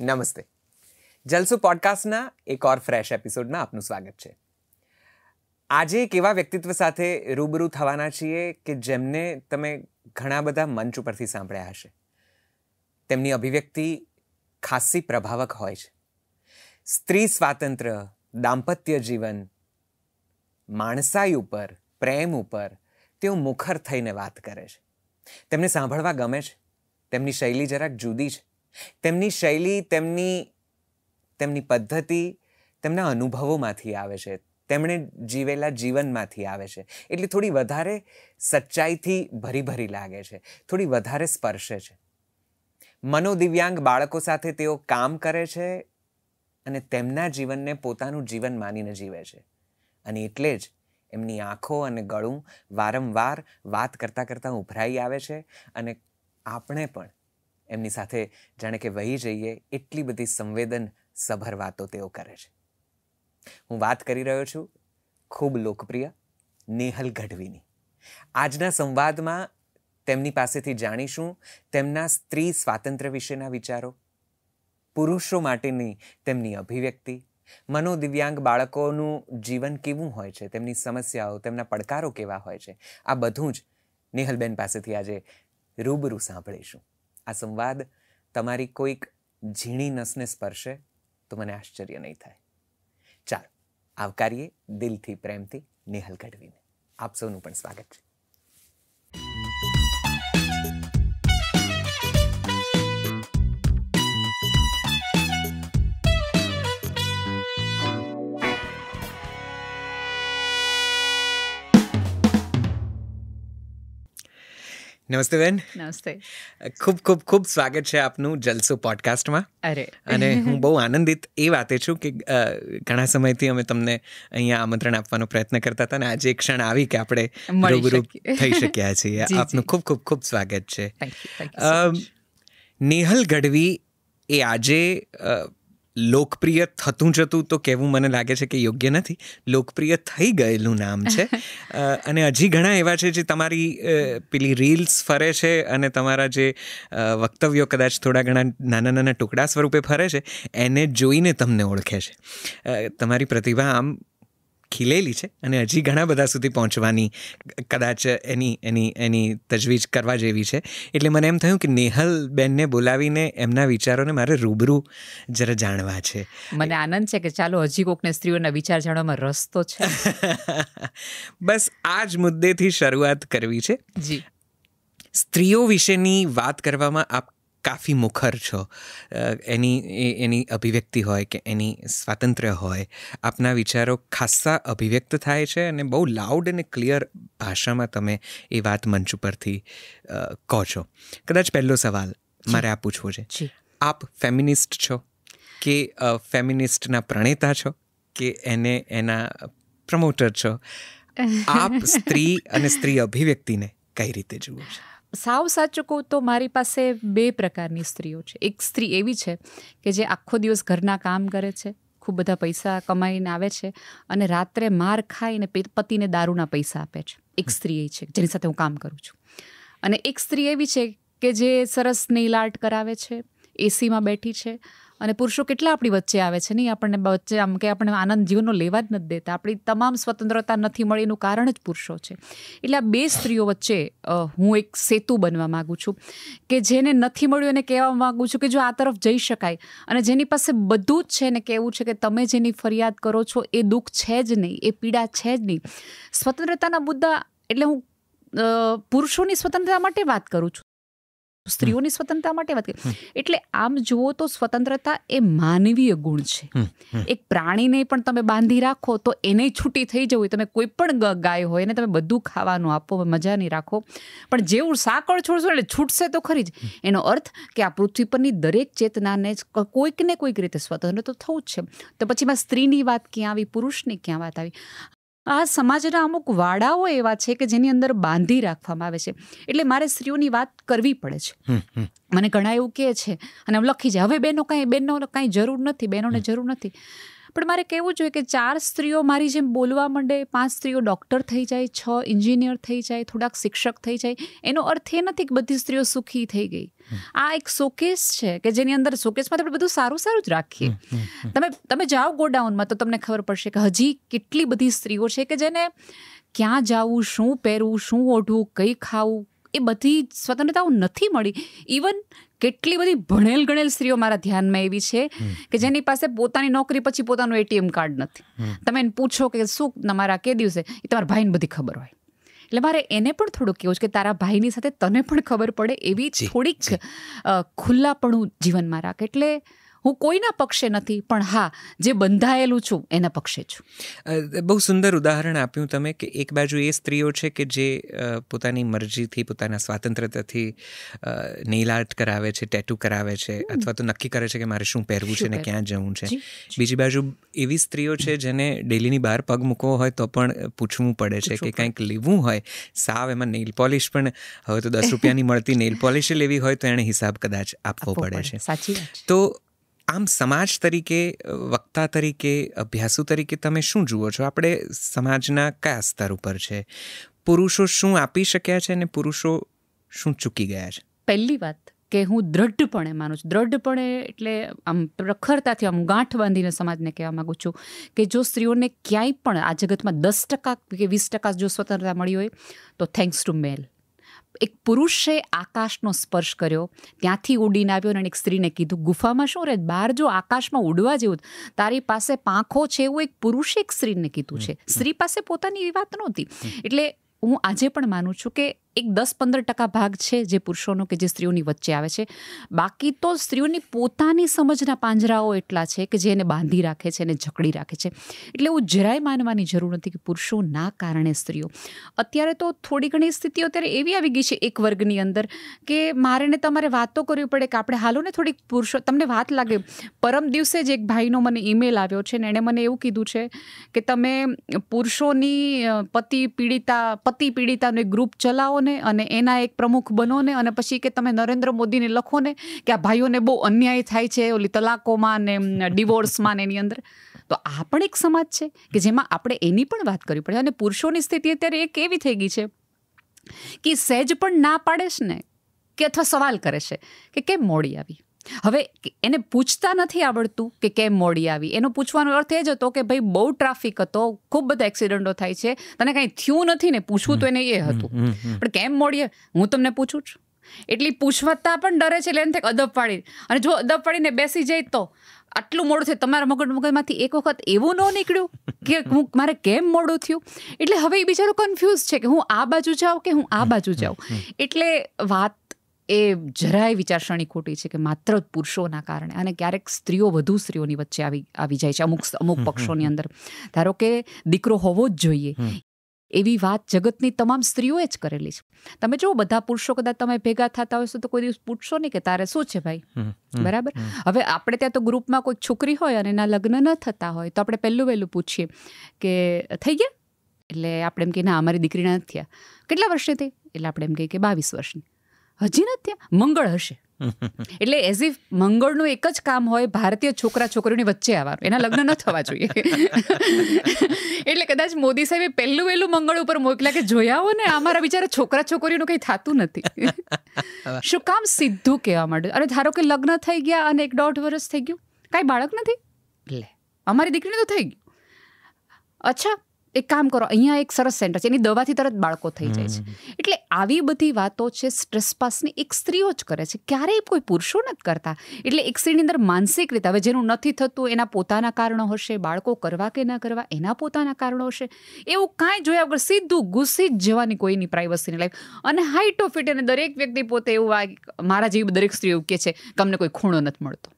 નમસ્તે. જલસો પોડકાસ્ટના એક ઓર ફ્રેશ એપિસોડમાં આપનું સ્વાગત છે. આજે એક એવા વ્યક્તિત્વ સાથે રૂબરૂ થવાના છીએ કે જેમને તમે ઘણા બધા મંચ ઉપરથી સાંભળ્યા હશે. તેમની અભિવ્યક્તિ ખાસ્સી પ્રભાવક હોય છે. સ્ત્રી સ્વાતંત્ર્ય, દાંપત્ય જીવન, માણસાઈ ઉપર, પ્રેમ ઉપર તેઓ મુખર થઈને વાત કરે છે. તેમને સાંભળવા ગમે છે. તેમની શૈલી જરાક જુદી છે. તેમની શૈલી તેમની પદ્ધતિ તેમના અનુભવોમાંથી આવે છે. તેમણે જીવેલા જીવનમાંથી આવે છે. એટલે થોડી વધારે સચ્ચાઈથી ભરી લાગે છે. થોડી વધારે સ્પર્શે છે. મનોદિવ્યાંગ બાળકો સાથે તેઓ કામ કરે છે અને તેમના જીવનને પોતાનું જીવન માનીને જીવે છે. અને એટલે જ એમની આંખો અને ગળું વારંવાર વાત કરતાં ઉભરાઈ આવે છે અને આપણે પણ એમની સાથે જાણે કે વહી જઈએ એટલી બધી સંવેદનસભર વાતો તેઓ કરે છે. હું વાત કરી રહ્યો છું ખૂબ લોકપ્રિય નેહલ ગઢવીની. આજના સંવાદમાં તેમની પાસેથી જાણીશું તેમના સ્ત્રી સ્વાતંત્ર્ય વિશેના વિચારો, પુરુષો માટેની તેમની અભિવ્યક્તિ, મનોદિવ્યાંગ બાળકોનું જીવન કેવું હોય છે, તેમની સમસ્યાઓ, તેમના પડકારો કેવા હોય છે. આ બધું જ નેહલબેન પાસેથી આજે રૂબરૂ સાંભળીશું. આ સંવાદ તમારી કોઈક ઝીણી નસને સ્પર્શે તો મને આશ્ચર્ય નહીં થાય. ચાલો આવકારીએ દિલથી પ્રેમથી નેહલ ગઢવીને. આપ સૌનું પણ સ્વાગત છે. નમસ્તે બેન. નમસ્તે. ખૂબ ખૂબ ખૂબ સ્વાગત છે આપનું જલસો પોડકાસ્ટમાં. અને હું બહુ આનંદિત એ વાતે છું કે ઘણા સમયથી અમે તમને અહીંયા આમંત્રણ આપવાનો પ્રયત્ન કરતા હતા અને આજે એક ક્ષણ આવી કે આપણે રૂબરૂ થઈ શક્યા છીએ. આપનું ખૂબ ખૂબ ખૂબ સ્વાગત છે. નેહલ ગઢવી એ આજે લોકપ્રિય થતું જતું તો કહેવું મને લાગે છે કે યોગ્ય નથી. લોકપ્રિય થઈ ગયેલું નામ છે. અને હજી ઘણા એવા છે જે તમારી પેલી રીલ્સ ફરે છે અને તમારા જે વક્તવ્યો કદાચ થોડા ઘણા નાના ટુકડા સ્વરૂપે ફરે છે એને જોઈને તમને ઓળખે છે. તમારી પ્રતિભા આમ ખીલેલી છે અને હજી ઘણા બધા સુધી પહોંચવાની કદાચ એની તજવીજ કરવા જેવી છે. એટલે મને એમ થયું કે નેહલબેનને બોલાવીને એમના વિચારોને મારે રૂબરૂ જરા જાણવા છે. મને આનંદ છે કે ચાલો હજી કોકને સ્ત્રીઓના વિચાર જાણવામાં રસ તો છે. બસ આ જ મુદ્દેથી શરૂઆત કરવી છે. જી. સ્ત્રીઓ વિશેની વાત કરવામાં આપ કાફી મુખર છો. એની અભિવ્યક્તિ હોય કે એની સ્વાતંત્ર્ય હોય, આપના વિચારો ખાસ્સા અભિવ્યક્ત થાય છે અને બહુ લાઉડ અને ક્લિયર ભાષામાં તમે એ વાત મંચ ઉપરથી કહો છો. કદાચ પહેલો સવાલ મારે આ પૂછવો છે, આપ ફેમિનિસ્ટ છો કે ફેમિનિસ્ટના પ્રણેતા છો કે એના પ્રમોટર છો? આપ સ્ત્રી અને સ્ત્રી અભિવ્યક્તિને કઈ રીતે જુઓ છો? સાવ સાચું કહું તો મારી પાસે બે પ્રકારની સ્ત્રીઓ છે. એક સ્ત્રી એવી છે કે જે આખો દિવસ ઘરના કામ કરે છે, ખૂબ બધા પૈસા કમાઈને આવે છે અને રાત્રે માર ખાઈને પતિને દારૂના પૈસા આપે છે. એક સ્ત્રી એ છે જેની સાથે હું કામ કરું છું. અને એક સ્ત્રી એવી છે કે જે સરસ નેઇલ આર્ટ કરાવે છે, એસીમાં બેઠી છે અને પુરુષો કેટલા આપણી વચ્ચે આવે છે નહીં, આપણને વચ્ચે આમ કે આપણને આનંદ જીવનનો લેવા જ નથી દેતા. આપણી તમામ સ્વતંત્રતા નથી મળી એનું કારણ જ પુરુષો છે. એટલે આ બે સ્ત્રીઓ વચ્ચે હું એક સેતુ બનવા માગું છું કે જેને નથી મળ્યું એને કહેવા માગું છું કે જો આ તરફ જઈ શકાય અને જેની પાસે બધું જ છે ને કહેવું છે કે તમે જેની ફરિયાદ કરો છો એ દુઃખ છે જ નહીં, એ પીડા છે જ નહીં. સ્વતંત્રતાના મુદ્દા એટલે હું પુરુષોની સ્વતંત્રતા માટે વાત કરું છું, સ્ત્રીઓની સ્વતંત્રતા માટે વાત કરી. એટલે આમ જુઓ તો સ્વતંત્રતા એ માનવીય ગુણ છે. એક પ્રાણીને પણ તમે બાંધી રાખો તો એને છૂટી થઈ જવું. તમે કોઈ પણ ગાય હોય એને તમે બધું ખાવાનું આપો, મજા નહીં રાખો, પણ જેવું સાંકળ છોડશો એટલે છૂટશે તો ખરી જ. એનો અર્થ કે આ પૃથ્વી પરની દરેક ચેતનાને કોઈક ને કોઈક રીતે સ્વતંત્ર તો થવું જ છે. તો પછી એમાં સ્ત્રીની વાત ક્યાં આવી, પુરુષની ક્યાં વાત આવી? આ સમાજના અમુક વાડાઓ એવા છે કે જેની અંદર બાંધી રાખવામાં આવે છે. એટલે મારે સ્ત્રીઓની વાત કરવી પડે છે. મને ઘણા એવું કહે છે અને લખી જાય હવે બેનોને કાંઈ જરૂર નથી, બહેનોને જરૂર નથી. પણ મારે કહેવું જોઈએ કે 4 સ્ત્રીઓ મારી જેમ બોલવા માંડે, 5 સ્ત્રીઓ ડૉક્ટર થઈ જાય, 6 એન્જિનિયર થઈ જાય, થોડાક શિક્ષક થઈ જાય, એનો અર્થ એ નથી કે બધી સ્ત્રીઓ સુખી થઈ ગઈ. આ એક શોકેસ છે કે જેની અંદર શોકેસમાં આપણે બધું સારું સારું જ રાખીએ. તમે જાઓ ગોડાઉનમાં તો તમને ખબર પડશે કે હજી કેટલી બધી સ્ત્રીઓ છે કે જેને ક્યાં જવું, શું પહેરવું, શું ઓઢવું, કઈ ખાવું, એ બધી સ્વતંત્રતાઓ નથી મળી. ઇવન કેટલી બધી ભણેલ ગણેલ સ્ત્રીઓ મારા ધ્યાનમાં એવી છે કે જેની પાસે પોતાની નોકરી પછી પોતાનું ATM કાર્ડ નથી. તમે એને પૂછો કે શું તમારા કે દિવસે, એ તમારા ભાઈને બધી ખબર હોય. એટલે મારે એને પણ થોડુંક કેવું છે કે તારા ભાઈની સાથે તને પણ ખબર પડે એવી થોડીક ખુલ્લાપણું જીવનમાં રાખ. એટલે હું કોઈના પક્ષે નથી, પણ હા, જે બંધાયેલું છું એના પક્ષે છું. બહુ સુંદર ઉદાહરણ આપ્યું તમે કે એક બાજુ એ સ્ત્રીઓ છે કે જે પોતાની મરજીથી, પોતાના સ્વાતંત્ર્યતાથી નેઇલ આર્ટ કરાવે છે, ટેટુ કરાવે છે, અથવા તો નક્કી કરે છે કે મારે શું પહેરવું છે ને ક્યાં જવું છે. બીજી બાજુ એવી સ્ત્રીઓ છે જેને ડેલીની બહાર પગ મૂકવો હોય તો પણ પૂછવું પડે છે કે કંઈક લેવું હોય, સાવ એમાં નેઇલ પોલિશ પણ હવે તો 10 રૂપિયાની મળતી નેઇલ પોલિશ લેવી હોય તો એણે હિસાબ કદાચ આપવો પડે છે. સાચી વાત. તો આમ સમાજ તરીકે, વક્તા તરીકે, અભ્યાસુ તરીકે તમે શું જુઓ છો? આપણે સમાજના કયા સ્તર ઉપર છે? પુરુષો શું આપી શક્યા છે અને પુરુષો શું ચૂકી ગયા છે? પહેલી વાત કે હું દ્રઢપણે માનું છું. દ્રઢપણે એટલે આમ પ્રખરતાથી આમ ગાંઠ બાંધીને સમાજને કહેવા માગું છું કે જો સ્ત્રીઓને ક્યાંય પણ આ જગતમાં 10% કે 20% જો સ્વતંત્રતા મળી હોય તો થેન્ક્સ ટુ મેલ. એક પુરુષે આકાશનો સ્પર્શ કર્યો, ત્યાંથી ઉડીને આવ્યો અને એક સ્ત્રીને કીધું ગુફામાં શું રહે, બહાર જો આકાશમાં ઉડવા જેવું, તારી પાસે પાંખો છે, એવું એક પુરુષે એક સ્ત્રીને કીધું છે. સ્ત્રી પાસે પોતાની એવી વાત નહોતી. એટલે હું આજે પણ માનું છું કે એક 10-15% ભાગ છે જે પુરુષોનો કે જે સ્ત્રીઓની વચ્ચે આવે છે. બાકી તો સ્ત્રીઓની પોતાની સમજના પાંજરાઓ એટલા છે કે જે એને બાંધી રાખે છે, એને જકડી રાખે છે. એટલે એવું જરાય માનવાની જરૂર નથી કે પુરુષોના કારણે સ્ત્રીઓ. અત્યારે તો થોડી ઘણી સ્થિતિઓ અત્યારે એવી આવી ગઈ છે એક વર્ગની અંદર કે મારે ને તમારે વાતો કરવી પડે કે આપણે હાલો ને થોડીક પુરુષો. તમને વાત લાગે, પરમ દિવસે જ એક ભાઈનો મને ઈમેલ આવ્યો છે ને એણે મને એવું કીધું છે કે તમે પુરુષોની પતિ પીડિતાનું એક ગ્રુપ ચલાવો અને એના એક પ્રમુખ બનો ને, અને પછી કે તમે નરેન્દ્ર મોદીને લખો ને કે આ ભાઈઓને બહુ અન્યાય થાય છે ઓલી તલાકોમાં ને ડિવોર્સમાં ને એની અંદર. તો આ પણ એક સમાજ છે કે જેમાં આપણે એની પણ વાત કરવી પડે. અને પુરુષોની સ્થિતિ અત્યારે એક એવી થઈ ગઈ છે કે સહેજ પણ ના પાડે છે ને કે અથવા સવાલ કરે છે કે કેમ મોડી આવી. હવે એને પૂછતા નથી આવડતું કે કેમ મોડી આવી. એનો પૂછવાનો અર્થ એ જ હતો કે ભાઈ બહુ ટ્રાફિક હતો, ખૂબ બધા એક્સિડન્ટો થાય છે, તને કાંઈ થયું નથી ને, પૂછવું તો એને એ હતું. પણ કેમ મોડી હું તમને પૂછું છું. એટલી પૂછવાતા પણ ડરે છે. એટલે એને થાય અદબ પાડી, અને જો અદબ પાડીને બેસી જાય તો આટલું મોડું થયું. તમારા મગજમાંથી એક વખત એવું ન નીકળ્યું કે મારે કેમ મોડું થયું. એટલે હવે એ બિચારો કન્ફ્યુઝ છે કે હું આ બાજુ જાઉં કે હું આ બાજુ જાઉં. એટલે વાત એ જરાય વિચારસરણી ખોટી છે કે માત્ર પુરુષોના કારણે. અને ક્યારેક સ્ત્રીઓ વધુ સ્ત્રીઓની વચ્ચે આવી જાય છે અમુક પક્ષોની અંદર. ધારો કે દીકરો હોવો જ જોઈએ એવી વાત જગતની તમામ સ્ત્રીઓએ જ કરેલી છે. તમે જો બધા પુરુષો કદાચ તમે ભેગા થતા હોય તો કોઈ દિવસ પૂછશો નહીં કે તારે શું છે ભાઈ, બરાબર. હવે આપણે ત્યાં તો ગ્રુપમાં કોઈ છોકરી હોય અને એના લગ્ન ન થતા હોય તો આપણે પહેલું પૂછીએ કે થઈ ગયા, એટલે આપણે એમ કહીએ ના અમારી દીકરીના નથી થયા. કેટલા વર્ષની થઈ? એટલે આપણે એમ કહીએ કે 22 વર્ષની. હજી નથી થયા? મંગળ હશે. એટલે એઝ ઇફ મંગળનું એક જ કામ હોય ભારતીય છોકરા છોકરીઓની વચ્ચે આવવાનું, એના લગ્ન ન થવા જોઈએ. એટલે કદાચ મોદી સાહેબે પહેલું મંગળ ઉપર મોકલ્યા કે જોયા હો ને અમારા બિચારા છોકરા છોકરીઓનું કંઈ થતું નથી. શું કામ સીધું કહેવા માંડ્યું. અને ધારો કે લગ્ન થઈ ગયા અને 1-1.5 વર્ષ થઈ ગયું, કાંઈ બાળક નથી, લે અમારી દીકરીને તો થઈ ગયું. અચ્છા એક કામ કરો, અહીંયા એક સરસ સેન્ટર છે, એની દવાથી તરત બાળકો થઈ જાય છે. એટલે આવી બધી વાતો છે સ્ટ્રેસ પાસની એક સ્ત્રીઓ જ કરે છે, ક્યારેય કોઈ પુરુષો નથી કરતા. એટલે એક સ્ત્રીની અંદર માનસિક રીતે હવે જેનું નથી થતું એના પોતાના કારણો હશે, બાળકો કરવા કે ના કરવા એના પોતાના કારણો હશે. એવું કાંઈ જોયા વગર સીધું ઘૂસી જ જવાની કોઈની પ્રાઇવસીની લાઈફ. અને હાઈટ ઓફ ઇટ, અને દરેક વ્યક્તિ પોતે એવું મારા જેવી દરેક સ્ત્રીઓ કહે છે કે અમને કોઈ ખૂણો નથી મળતો,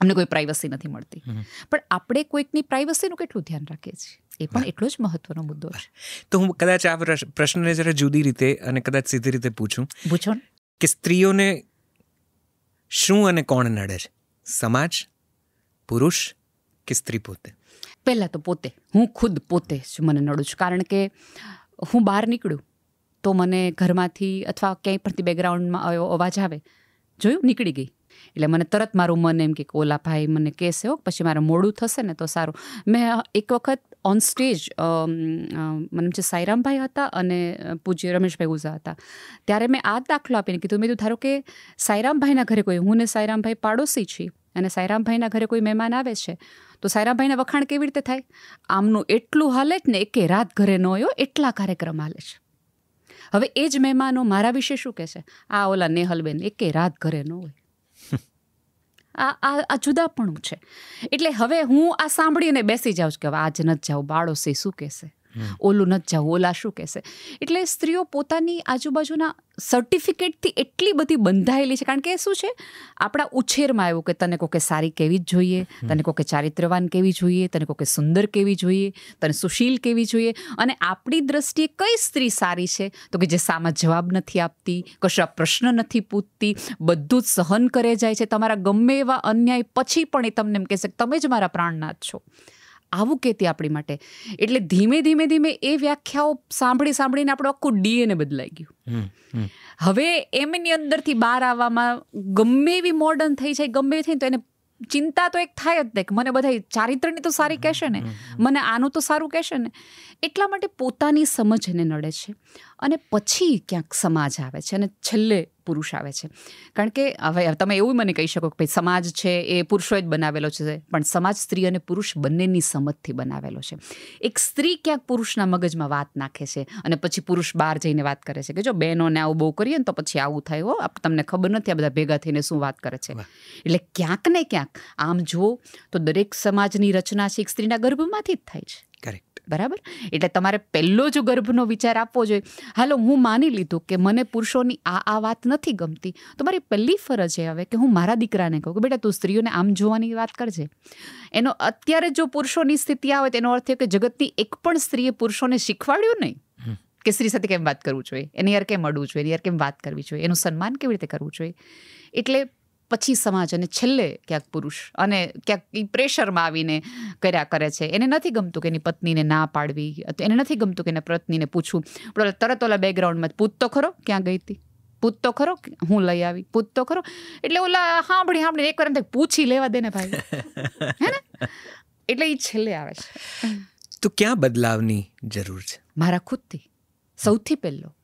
અમને કોઈ પ્રાઇવસી નથી મળતી. પણ આપણે કોઈકની પ્રાઇવસીનું કેટલું ધ્યાન રાખીએ છીએ એ પણ એટલો જ મહત્વનો મુદ્દો છે. તો હું કદાચ આ પ્રશ્નને જરા જુદી રીતે અને કદાચ સીધી રીતે પૂછો કે સ્ત્રીઓને શું અને કોણ નડે છે? સમાજ, પુરુષ કે સ્ત્રી પોતે? પહેલાં તો પોતે. હું ખુદ પોતે જ મને નડું છું. કારણ કે હું બહાર નીકળું તો મને ઘરમાંથી અથવા ક્યાંય પરથી બેકગ્રાઉન્ડમાં અવાજ આવે, જોયું નીકળી ગઈ. એટલે મને તરત મારું મન એમ કે ઓલા ભાઈ મને કહેશે હો, પછી મારે મોડું થશે ને તો સારું. મેં એક વખત ઓન સ્ટેજ મને જે સાઈરામભાઈ હતા અને પૂજ્ય રમેશભાઈ ઉઝા હતા, ત્યારે મેં આ દાખલો આપીને કીધું, મેં ધારો કે સાઈરામભાઈના ઘરે કોઈ, હું ને સાઈરામભાઈ પાડોશી છીએ અને સાઈરામભાઈના ઘરે કોઈ મહેમાન આવે છે તો સાઈરામભાઈના વખાણ કેવી રીતે થાય? આમનું એટલું હાલે જ ને, એકે રાત ઘરે ન હોય એટલા કાર્યક્રમ હાલે છે. હવે એ જ મહેમાનો મારા વિશે શું કહે છે? આ ઓલા નેહલબેન એકે રાત ઘરે ન હોય. આ જુદાપણું છે. એટલે હવે હું આ સાંભળીને બેસી જાઉં છું કે હવે આજ નથી જાઉં, બાળોસી શું કહેશે, ઓલું નથી જાઉં, ઓલા શું કહેશે. એટલે સ્ત્રીઓ પોતાની આજુબાજુના સર્ટિફિકેટથી એટલી બધી બંધાયેલી છે. કારણ કે શું છે, આપણા ઉછેરમાં આવ્યું કે તને કોકે સારી કેવી જ જોઈએ, તને કોકે ચારિત્રવાન કેવી જોઈએ, તને કોકે સુંદર કેવી જોઈએ, તને સુશીલ કેવી જોઈએ. અને આપણી દ્રષ્ટિએ કઈ સ્ત્રી સારી છે? તો કે જે સામા જવાબ નથી આપતી, કશા પ્રશ્ન નથી પૂછતી, બધું જ સહન કરે જાય છે, તમારા ગમે એવા અન્યાય પછી પણ એ તમને એમ કહેશે કે તમે જ મારા પ્રાણનાથ છો. આવું કહેતી આપણી માટે. એટલે ધીમે ધીમે એ વ્યાખ્યાઓ સાંભળીને આપણું આખું ડીએનએ બદલાઈ ગયું. હવે એમની અંદરથી બહાર આવવામાં ગમે એવી મોડર્ન થઈ જાય, ગમે એવી થઈ તો એને ચિંતા તો એક થાય જ ને કે મને બધા ચારિત્રની તો સારી કહેશે ને, મને આનું તો સારું કહેશે ને. એટલા માટે પોતાની સમજ એને નડે છે અને પછી ક્યાંક સમાજ આવે છે અને છેલ્લે પુરુષ આવે છે. કારણ કે હવે તમે એવું મને કહી શકો કે ભાઈ સમાજ છે એ પુરુષોએ જ બનાવેલો છે, પણ સમાજ સ્ત્રી અને પુરુષ બંનેની સમજથી બનાવેલો છે. એક સ્ત્રી ક્યાંક પુરુષના મગજમાં વાત નાખે છે અને પછી પુરુષ બહાર જઈને વાત કરે છે કે જો બહેનોને આવું બહુ કરીએ ને તો પછી આવું થાય હો, તમને ખબર નથી આ બધા ભેગા થઈને શું વાત કરે છે. એટલે ક્યાંક ને ક્યાંક આમ જુઓ તો દરેક સમાજની રચના છે એક સ્ત્રીના ગર્ભમાંથી જ થાય છે. કરેક્ટ. બરાબર. એટલે તમારે પહેલો જ ગર્ભનો વિચાર આપવો જોઈએ. હાલો, હું માની લીધું કે મને પુરુષોની આ વાત નથી ગમતી, તો મારી પહેલી ફરજ એ આવે કે હું મારા દીકરાને કહું કે બેટા તું સ્ત્રીઓને આમ જોવાની વાત કરજે. એનો અત્યારે જો પુરુષોની સ્થિતિ આવે તેનો અર્થ એ કે જગતની એક પણ સ્ત્રીએ પુરુષોને શીખવાડ્યું નહીં કે સ્ત્રી સાથે કેમ વાત કરવું જોઈએ, એની યાર કેમ અડવું જોઈએ, એની યાર કેમ વાત કરવી જોઈએ, એનું સન્માન કેવી રીતે કરવું જોઈએ. એટલે પછી સમાજ અને છેલ્લે ક્યાંક પુરુષ અને ક્યાંક એ પ્રેશરમાં આવીને કર્યા કરે છે. એને નથી ગમતું કે એની પત્નીને ના પાડવી, એને નથી ગમતું કે એના પત્નીને પૂછવું, પણ તરત ઓલા બેકગ્રાઉન્ડમાં પૂછ તો ખરો ક્યાં ગઈ હતી, પૂછ તો ખરો હું લઈ આવી, પૂછ તો ખરો. એટલે ઓલા સાંભળી એકવાર એમ થાય પૂછી લેવા દે ને ભાઈ, હે ને. એટલે એ છેલ્લે આવે છે. તો ક્યાં બદલાવની જરૂર છે? મારા ખુદથી. સૌથી પહેલો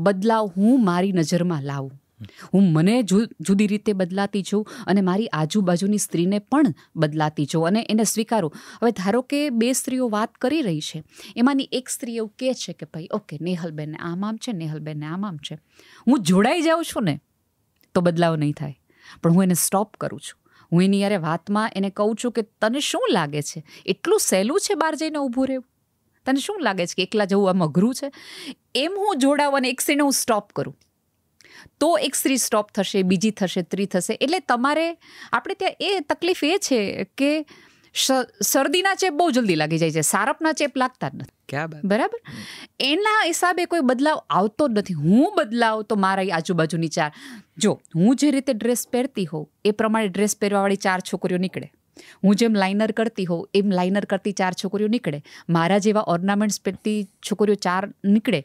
બદલાવ હું મારી નજરમાં લાવું. હું મને જુદી રીતે બદલાતી જોઉં અને મારી આજુબાજુની સ્ત્રીને પણ બદલાતી જોઉં અને એને સ્વીકારું. હવે ધારો કે બે સ્ત્રીઓ વાત કરી રહી છે, એમાંની એક સ્ત્રી એવું કહે છે કે ભાઈ ઓકે નેહલબેનને આમ છે, નેહલબેનને આમ છે. હું જોડાઈ જાઉં છું ને તો બદલાવ નહીં થાય, પણ હું એને સ્ટોપ કરું છું. હું એની યારે વાતમાં એને કહું છું કે તને શું લાગે છે એટલું સહેલું છે બહાર જઈને ઊભું રહેવું? તને શું લાગે છે કે એકલા જવું આમ અઘરું છે? એમ હું જોડાવું અને એક સ્ત્રીને હું સ્ટોપ કરું તો એક સ્ત્રી સ્ટોપ થશે, બીજી થશે, ત્રી થશે. એટલે તમારે આપણે ત્યાં એ તકલીફ એ છે કે શરદીના ચેપ બહુ જલ્દી લાગી જાય છે, સારપના ચેપ લાગતા જ નથી. બરાબર. એના હિસાબે કોઈ બદલાવ આવતો જ નથી. હું બદલાવ તો મારા આજુબાજુની ચાર, જો હું જે રીતે ડ્રેસ પહેરતી હોઉં એ પ્રમાણે ડ્રેસ પહેરવાવાળી 4 છોકરીઓ નીકળે. હું જેમ લાઇનર કરતી હોઉં એમ લાઇનર કરતી 4 છોકરીઓ નીકળે. મારા જેવા ઓર્નામેન્ટ્સ પહેરતી છોકરીઓ 4 નીકળે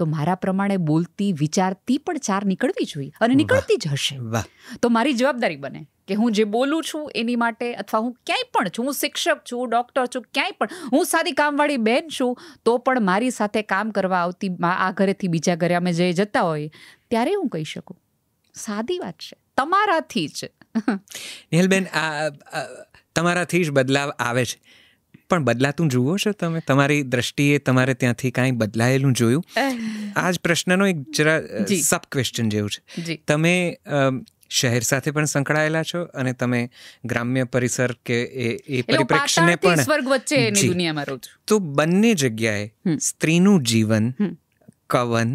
તો મારા પ્રમાણે બોલતી વિચારતી પણ 4 નીકળવી જોઈએ અને નીકળતી જ હશે. તો મારી જવાબદારી બને કે હું જે બોલું છું એની માટે, અથવા હું ક્યાંય પણ છું, હું શિક્ષક છું, ડૉક્ટર છું, ક્યાંય પણ હું સાદી કામવાળી બેન છું, તો પણ મારી સાથે કામ કરવા આવતી આ ઘરેથી બીજા ઘરે અમે જે જતા હોઈએ ત્યારે હું કહી શકું સાદી વાત છે, તમારાથી જ. નેહલબેન, તમારાથી જ બદલાવ આવે છે, પણ બદલાતું જુઓ છો તમે? તમારી દ્રષ્ટિએ તમારે ત્યાંથી કાંઈ બદલાયેલું જોયું? આ જ પ્રશ્નનો એક જરા સબ ક્વેશ્ચન જેવું છે. તમે શહેર સાથે પણ સંકળાયેલા છો અને તમે ગ્રામ્ય પરિસર કે એ પરિપ્રેક્ષ્યને પણ સ્વર્ગ વચ્ચેની દુનિયામાં રહું છું. તો બંને જગ્યાએ સ્ત્રીનું જીવન, કવન,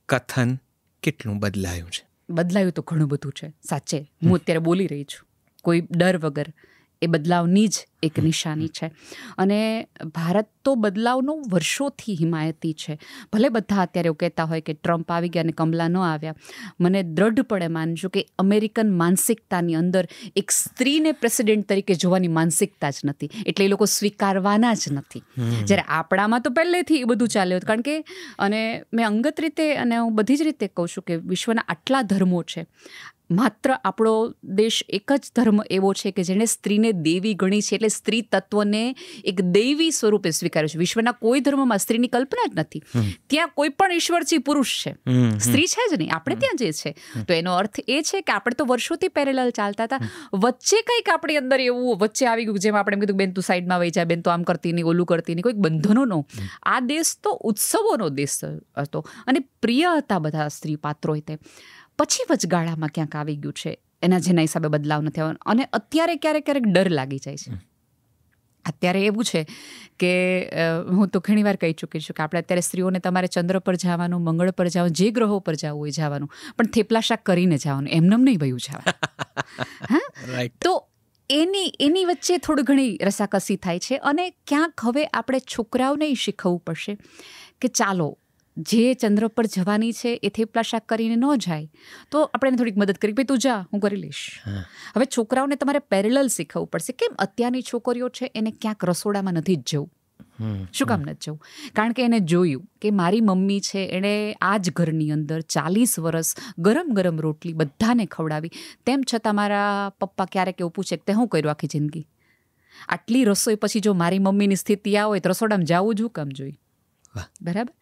કથન કેટલું બદલાયું છે? બદલાયું તો ઘણું બધું છે, સાચે. હું અત્યારે બોલી રહી છું કોઈ ડર વગર. એ બદલાવની જ એક નિશાની છે. અને ભારત તો બદલાવનો વર્ષોથી હિમાયતી છે. ભલે બધા અત્યારે એવું કહેતા હોય કે ટ્રમ્પ આવી ગયા અને કમલા ન આવ્યા. મને દ્રઢપણે માનું છું કે અમેરિકન માનસિકતાની અંદર એક સ્ત્રીને પ્રેસિડેન્ટ તરીકે જોવાની માનસિકતા જ નથી, એટલે એ લોકો સ્વીકારવાના જ નથી. જ્યારે આપણામાં તો પહેલેથી એ બધું ચાલ્યું હતું. કારણ કે અને મેં અંગત રીતે અને હું બધી જ રીતે કહું છું કે વિશ્વના આટલા ધર્મો છે, માત્ર આપણો દેશ એક જ ધર્મ એવો છે કે જેણે સ્ત્રીને દેવી ગણી છે, એટલે સ્ત્રી તત્વને એક દૈવી સ્વરૂપે સ્વીકાર્યું છે. વિશ્વના કોઈ ધર્મમાં સ્ત્રીની કલ્પના જ નથી. ત્યાં કોઈ પણ ઈશ્વરજી પુરુષ છે, સ્ત્રી છે જ નહીં. આપણે ત્યાં જે છે, તો એનો અર્થ એ છે કે આપણે તો વર્ષોથી પેરેલલ ચાલતા હતા. વચ્ચે કંઈક આપણી અંદર એવું વચ્ચે આવી ગયું, જેમાં આપણે કીધું બેન તું સાઈડમાં વહી જા, બેન તો આમ કરતી નહીં, ઓલું કરતી નહીં, કોઈક બંધનોનો. આ દેશ તો ઉત્સવોનો દેશ હતો અને પ્રિય હતા બધા સ્ત્રી પાત્રો. તે પછી વચગાળામાં ક્યાંક આવી ગયું છે, એના જેના હિસાબે બદલાવ નથી આવ્યો. અને અત્યારે ક્યારેક ક્યારેક ડર લાગી જાય છે. અત્યારે એવું છે કે હું તો ઘણી વાર કહી ચૂકી છું કે આપણે અત્યારે સ્ત્રીઓને તમારે ચંદ્ર પર જવાનું, મંગળ પર જવાનું, જે ગ્રહો પર જવું હોય જવાનું, પણ થેપલા શાક કરીને જવાનું, એમનેમ નહીં વયું જવાનું. હા, તો એની વચ્ચે થોડી ઘણી રસાકસી થાય છે. અને ક્યાંક હવે આપણે છોકરાઓને શીખવવું પડશે કે ચાલો, જે ચંદ્ર પર જવાની છે એ થેપલા શાક કરીને ન જાય તો આપણે એને થોડીક મદદ કરી, ભાઈ તું જા, હું કરી લઈશ. હવે છોકરાઓને તમારે પેરેલલ શીખવવું પડશે. કેમ અત્યારની છોકરીઓ છે એને ક્યાંક રસોડામાં નથી જ જવું. શું કામ નથી જવું? કારણ કે એને જોયું કે મારી મમ્મી છે, એણે આ જ ઘરની અંદર 40 વર્ષ ગરમ ગરમ રોટલી બધાને ખવડાવી, તેમ છતાં મારા પપ્પા ક્યારેક એવું પૂછે કે તે શું કર્યું આખી જિંદગી? આટલી રસોઈ પછી જો મારી મમ્મીની સ્થિતિ આ હોય તો રસોડામાં જવું જ કામ જોઈએ? બરાબર.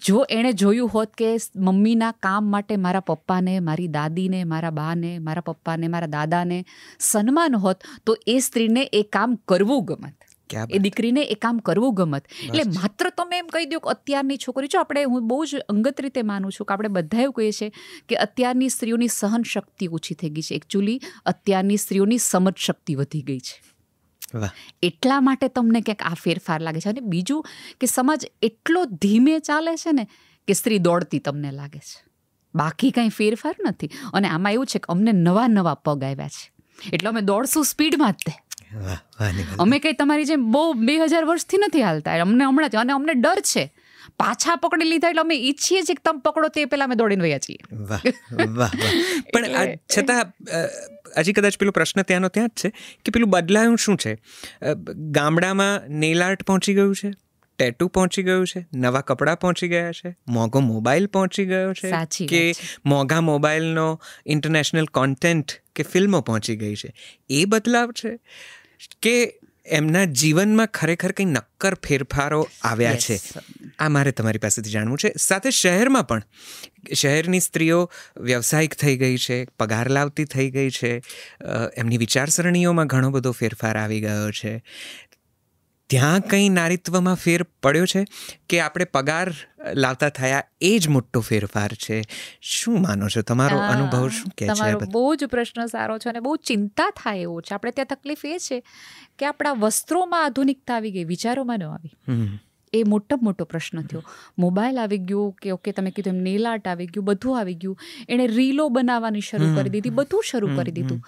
જો એણે જોયું હોત કે મમ્મીના કામ માટે મારા પપ્પાને, મારી દાદીને, મારા બાને, મારા પપ્પાને, મારા દાદાને સન્માન હોત, તો એ સ્ત્રીને એ કામ કરવું ગમત, એ દીકરીને એ કામ કરવું ગમત. એટલે માત્ર તમે એમ કહી દો કે અત્યારની છોકરી, જો આપણે, હું બહુ જ અંગત રીતે માનું છું કે આપણે બધા એવું કહીએ છીએ કે અત્યારની સ્ત્રીઓની સહન શક્તિ ઓછી થઈ ગઈ છે. એકચ્યુઅલી અત્યારની સ્ત્રીઓની સમજ શક્તિ વધી ગઈ છે. એટલા માટે તમને ક્યાંક આ ફેરફાર લાગે છે. અને બીજું કે સમાજ એટલો ધીમે ચાલે છે ને કે સ્ત્રી દોડતી તમને લાગે છે, બાકી કંઈ ફેરફાર નથી. અને આમાં એવું છે કે અમને નવા નવા પગ આવ્યા છે, એટલે અમે દોડશું સ્પીડમાં જ. અમે કંઈ તમારી જેમ બહુ 2000 વર્ષથી નથી હાલતા, અમને હમણાં જ. અને અમને ડર છે, પાછા પકડી લીધા એટલે અમે ઈચ્છીએ છીએ કે તમે પકડો, તે પહેલા અમે દોડીને વયા છીએ. પણ છતાં હજી કદાચ પેલો પ્રશ્ન ત્યાંનો ત્યાં જ છે કે પેલું બદલાયું શું છે? ગામડામાં નેલ આર્ટ પહોંચી ગયું છે, ટેટુ પહોંચી ગયું છે, નવા કપડાં પહોંચી ગયા છે, મોંઘો મોબાઈલ પહોંચી ગયો છે, કે મોંઘા મોબાઈલનો ઇન્ટરનેશનલ કોન્ટેન્ટ કે ફિલ્મો પહોંચી ગઈ છે. એ બદલાવ છે કે એમના જીવનમાં ખરેખર કંઈ નક્કર ફેરફારો આવ્યા છે? આ મારે તમારી પાસેથી જાણવું છે. સાથે શહેરમાં પણ શહેરની સ્ત્રીઓ વ્યવસાયિક થઈ ગઈ છે, પગાર લાવતી થઈ ગઈ છે, એમની વિચારસરણીઓમાં ઘણો બધો ફેરફાર આવી ગયો છે. ત્યાં કંઈ નારીત્વમાં ફેર પડ્યો છે કે આપણે પગાર લાવતા થયા એ જ મોટો ફેરફાર છે? શું માનો છો? તમારો અનુભવ શું કહે છે? તમારો બહુ જ પ્રશ્ન સારો છે અને બહુ ચિંતા થાય એવો છે. આપણે ત્યાં તકલીફ એ છે કે આપણા વસ્ત્રોમાં આધુનિકતા આવી ગઈ, વિચારોમાં ન આવી. એ મોટો પ્રશ્ન થયો. મોબાઈલ આવી ગયું કે ઓકે, તમે કીધું એમ નેલ આર્ટ આવી ગયું, બધું આવી ગયું. એણે રીલો બનાવવાની શરૂ કરી દીધી, બધું શરૂ કરી દીધું.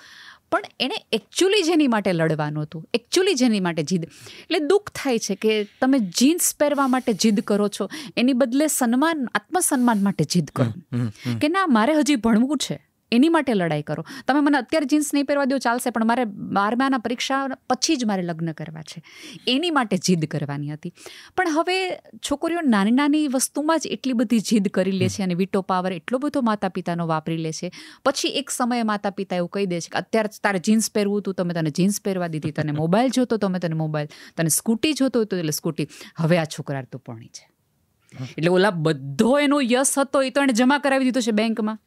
પણ એણે એકચ્યુઅલી જેની માટે લડવાનું હતું, એકચ્યુઅલી જેની માટે જીદ, એટલે દુઃખ થાય છે કે તમે જીન્સ પહેરવા માટે જીદ કરો છો, એની બદલે સન્માન, આત્મસન્માન માટે જીદ કરો કે ના, મારે હજી ભણવું છે, એની માટે લડાઈ કરો. તમે મને અત્યારે જીન્સ નહીં પહેરવા દો ચાલશે, પણ મારે 12માના પરીક્ષા પછી જ મારે લગ્ન કરવા છે, એની માટે જીદ કરવાની હતી. પણ હવે છોકરીઓ નાની નાની વસ્તુમાં જ એટલી બધી જીદ કરી લે છે અને વિટો પાવર એટલો બધો માતા પિતાનો વાપરી લે છે. પછી એક સમયે માતા પિતા એવું કહી દે છે કે અત્યારે તારે જીન્સ પહેરવું હતું તો મેં તને જીન્સ પહેરવા દીધી, તને મોબાઈલ જોતો તો મેં તને મોબાઈલ, તને સ્કૂટી જોતો હતો એટલે સ્કૂટી. હવે આ છોકરા તો પરણી છે, એટલે ઓલા બધો એનો યશ હતો એ તો એને જમા કરાવી દીધો છે બેંકમાં.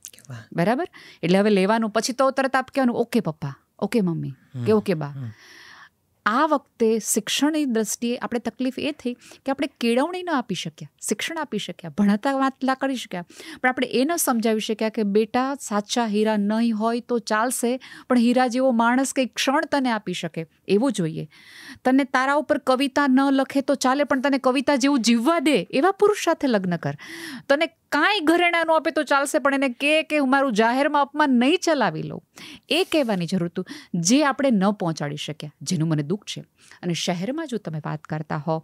બરાબર. એટલે હવે લેવાનું, પછી તો તરત આપ કહેવાનું ઓકે પપ્પા, ઓકે મમ્મી, કે ઓકે બા. આ વખતે શિક્ષણની દ્રષ્ટિએ આપણે તકલીફ એ થઈ કે આપણે કેળવણી ન આપી શક્યા, શિક્ષણ આપી શક્યા, ભણતા વાતલા કરી શક્યા, પણ આપણે એ ન સમજાવી શક્યા કે બેટા સાચા હીરા નહીં હોય તો ચાલશે, પણ હીરા જેવો માણસ કંઈ ક્ષણ તને આપી શકે એવો જોઈએ. તને તારા ઉપર કવિતા ન લખે તો ચાલે, પણ તને કવિતા જેવું જીવવા દે એવા પુરુષ સાથે લગ્ન કર. તને કાંઈ ઘરેણા ન આપે તો ચાલશે, પણ એને કે હું મારું જાહેરમાં અપમાન નહીં ચલાવી લઉં, એ કહેવાની જરૂર હતું, જે આપણે ન પહોંચાડી શક્યા, જેનું મને દુઃખ છે. અને શહેરમાં જો તમે વાત કરતા હો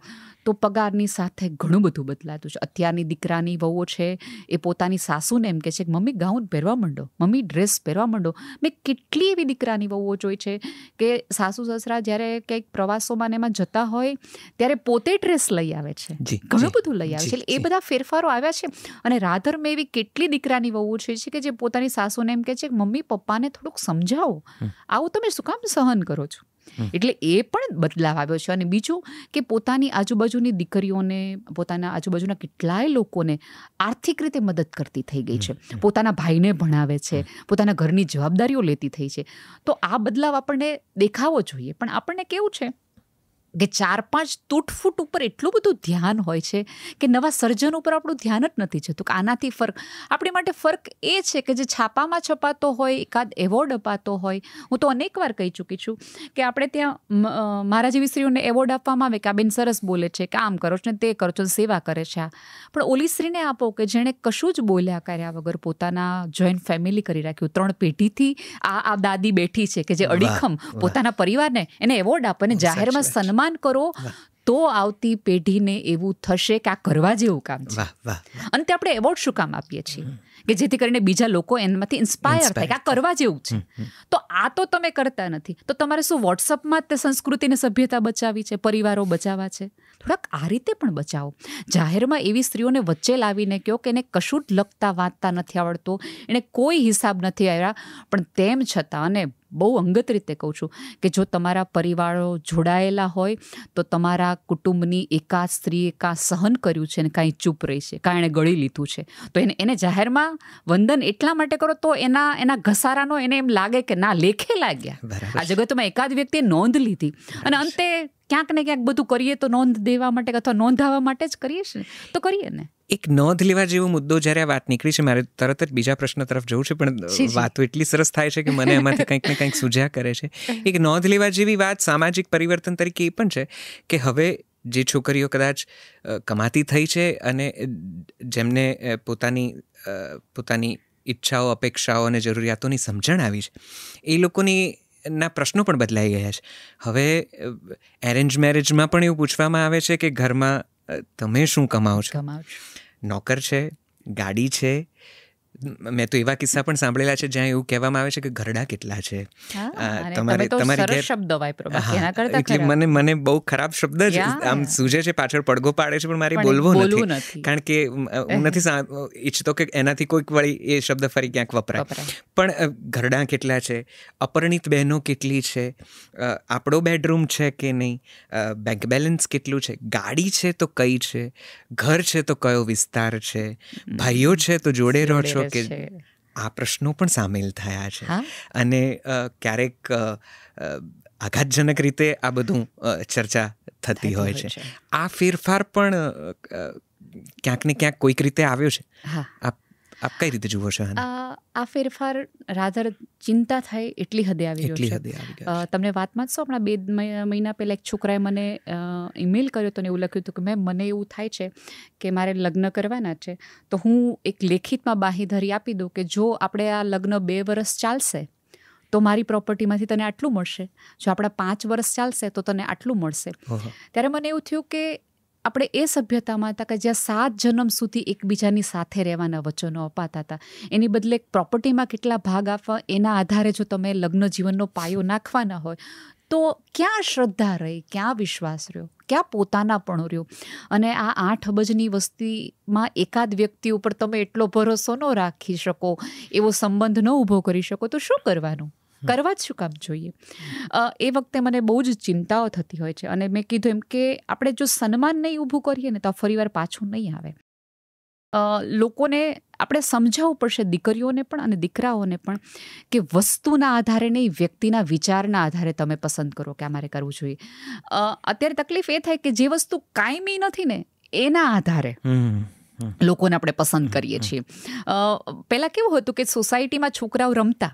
તો પગારની સાથે ઘણું બધું બદલાતું છે. અત્યારની દીકરાની વહુઓ છે એ પોતાની સાસુને એમ કહે છે કે મમ્મી ગાઉન પહેરવા માંડો, મમ્મી ડ્રેસ પહેરવા માંડો. મેં કેટલી એવી દીકરાની વહુઓ જોઈ છે કે સાસુ સસરા જ્યારે કંઈક પ્રવાસોમાં એમાં જતા હોય ત્યારે પોતે ડ્રેસ લઈ આવે છે, ઘણું બધું લઈ આવે છે. એટલે એ બધા ફેરફારો આવ્યા છે. અને રાધર મેં એવી કેટલી દીકરાની વહુ છે કે જે પોતાની સાસુને એમ કહે છે કે મમ્મી પપ્પાને થોડુંક સમજાવો, આવું તમે શું કામ સહન કરો છો. એટલે એ પણ બદલાવ આવ્યો છે. અને બીજું કે પોતાની આજુબાજુની દીકરીઓને, પોતાના આજુબાજુના કેટલાય લોકોને આર્થિક રીતે મદદ કરતી થઈ ગઈ છે, પોતાના ભાઈને ભણાવે છે, પોતાના ઘરની જવાબદારીઓ લેતી થઈ છે. તો આ બદલાવ આપણને દેખાવો જોઈએ. પણ આપણને કેવું છે કે 4-5 તૂટફૂટ ઉપર એટલું બધું ધ્યાન હોય છે કે નવા સર્જન ઉપર આપણું ધ્યાન જ નથી જતું. કે આનાથી ફરક, આપણી માટે ફરક એ છે કે જે છાપામાં છપાતો હોય, એકાદ એવોર્ડ અપાતો હોય. હું તો અનેક વાર કહી ચૂકી છું કે આપણે ત્યાં મારા જેવી સ્ત્રીઓને એવોર્ડ આપવામાં આવે કે આ બેન સરસ બોલે છે, કે આમ કરો છો ને તે કરો છો, સેવા કરે છે. પણ ઓલી સ્ત્રીને આપો કે જેણે કશું જ બોલ્યા કર્યા વગર પોતાના જોઈન્ટ ફેમિલી કરી રાખ્યું, 3 પેઢીથી આ દાદી બેઠી છે કે જે અડીખમ પોતાના પરિવારને એને એવોર્ડ આપે અને જાહેરમાં સન્માન કરો, તો આવતી પેઢીને એવું થશે કે આ કરવા જેવું કામ છે. અને તે આપણે એવોર્ડ શું કામ આપીએ છીએ કે જેથી કરીને બીજા લોકો એનામાંથી ઇન્સ્પાયર થાય કે આ કરવા જેવું છે. તો આ તો તમે કરતા નથી. તો તમારે શું વોટ્સઅપમાં જ તે સંસ્કૃતિને સભ્યતા બચાવી છે, પરિવારો બચાવવા છે? થોડાક આ રીતે પણ બચાવો. જાહેરમાં એવી સ્ત્રીઓને વચ્ચે લાવીને કહો કે એને કશું જ લખતા વાંચતા નથી આવડતું, એને કોઈ હિસાબ નથી આવ્યા, પણ તેમ છતાં, અને બહુ અંગત રીતે કહું છું કે જો તમારા પરિવારો જોડાયેલા હોય તો તમારા કુટુંબની એકાદ સ્ત્રીએ કાં સહન કર્યું છે ને કાંઈ ચૂપ રહી છે, કાં એણે ગળી લીધું છે, તો એને જાહેરમાં વંદન એટલા માટે કરો તો એના ઘસારાનો એને એમ લાગે કે ના, લેખે લાગ્યા. આ જગતમાં એકાદ વ્યક્તિએ નોંધ લીધી. અને અંતે ક્યાંક ને ક્યાંક બધું કરીએ તો નોંધ દેવા માટે અથવા નોંધાવવા માટે જ કરીએ છીએ, તો કરીએ ને. એક નોંધ લેવા જેવો મુદ્દો જ્યારે આ વાત નીકળી છે, મારે તરત જ બીજા પ્રશ્ન તરફ જવું છે, પણ વાતો એટલી સરસ થાય છે કે મને એમાંથી કંઈક ને કંઈક સૂઝ્યા કરે છે. એક નોંધ લેવા જેવી વાત સામાજિક પરિવર્તન તરીકે એ પણ છે કે હવે જે છોકરીઓ કદાચ કમાતી થઈ છે અને જેમને પોતાની ઈચ્છાઓ, અપેક્ષાઓ અને જરૂરિયાતોની સમજણ આવી છે, એ લોકોની ના પ્રશ્નો પણ બદલાઈ ગયા છે. હવે એરેન્જ મેરેજમાં પણ એવું પૂછવામાં આવે છે કે ઘરમાં તમે શું કમાઓ છો? નોકર છે, ગાડી છે. મેં તો એવા કિસ્સા પણ સાંભળેલા છે જ્યાં એવું કહેવામાં આવે છે કે ઘરડા કેટલા છે. મને બહુ ખરાબ શબ્દ જ આમ સૂજે છે, પાછળ પડઘો પાડે છે, પણ મારે બોલવો નથી, કારણ કે હું નથી ઈચ્છતો કે એનાથી કોઈક વળી એ શબ્દ ફરી ક્યાંક વપરાય. પણ ઘરડા કેટલા છે, અપરિણિત બહેનો કેટલી છે, આપણો બેડરૂમ છે કે નહીં, બેંક બેલેન્સ કેટલું છે, ગાડી છે તો કઈ છે, ઘર છે તો કયો વિસ્તાર છે, ભાઈઓ છે તો જોડે રહો છો કે, આ પ્રશ્નો પણ સામેલ થયા છે. અને ક્યારેક આઘાતજનક રીતે આ બધું ચર્ચા થતી હોય છે. આ ફેરફાર પણ ક્યાંક ને ક્યાંક કોઈક રીતે આવ્યો છે. આપ કઈ રીતે જુઓ છો? આ ફેરફાર રાધર ચિંતા થાય એટલી હદે આવી રહ્યો છે. તમને વાતમાં જ છો, હમણાં 2 મહિના પહેલાં એક છોકરાએ મને ઈમેલ કર્યો હતો ને એવું લખ્યું હતું કે મને એવું થાય છે કે મારે લગ્ન કરવાના છે, તો હું એક લેખિતમાં બાંહેધરી આપી દઉં કે જો આપણે આ લગ્ન 2 વર્ષ ચાલશે તો મારી પ્રોપર્ટીમાંથી તને આટલું મળશે, જો આપણા 5 વર્ષ ચાલશે તો તને આટલું મળશે. ત્યારે મને એવું થયું કે આપણે એ સભ્યતામાં હતા કે જ્યાં 7 જન્મ સુધી એકબીજાની સાથે રહેવાના વચનો અપાતા હતા, એની બદલે પ્રોપર્ટીમાં કેટલા ભાગ આપવા એના આધારે જો તમે લગ્ન જીવનનો પાયો નાખવાના હોય તો ક્યાં શ્રદ્ધા રહી, ક્યાં વિશ્વાસ રહ્યો, ક્યાં પોતાનાપણું રહ્યું? અને આ 8 અબજની વસ્તીમાં એકાદ વ્યક્તિ ઉપર તમે એટલો ભરોસો ન રાખી શકો, એવો સંબંધ ન ઊભો કરી શકો, તો શું કરવાનું? કરવા જ શું કામ જોઈએ? એ વખતે મને બહુ જ ચિંતાઓ થતી હોય છે. અને મેં કીધું એમ કે આપણે જો સન્માન નહીં ઊભું કરીએ ને તો ફરીવાર પાછું નહીં આવે. લોકોને આપણે સમજાવવું પડશે, દીકરીઓને પણ અને દીકરાઓને પણ, કે વસ્તુના આધારે નહીં, વ્યક્તિના વિચારના આધારે તમે પસંદ કરો કે આ મારે કરવું જોઈએ. અત્યારે તકલીફ એ થાય કે જે વસ્તુ કાયમી નથી ને એના આધારે લોકોને આપણે પસંદ કરીએ છીએ. પહેલાં કેવું હતું કે સોસાયટીમાં છોકરાઓ રમતા,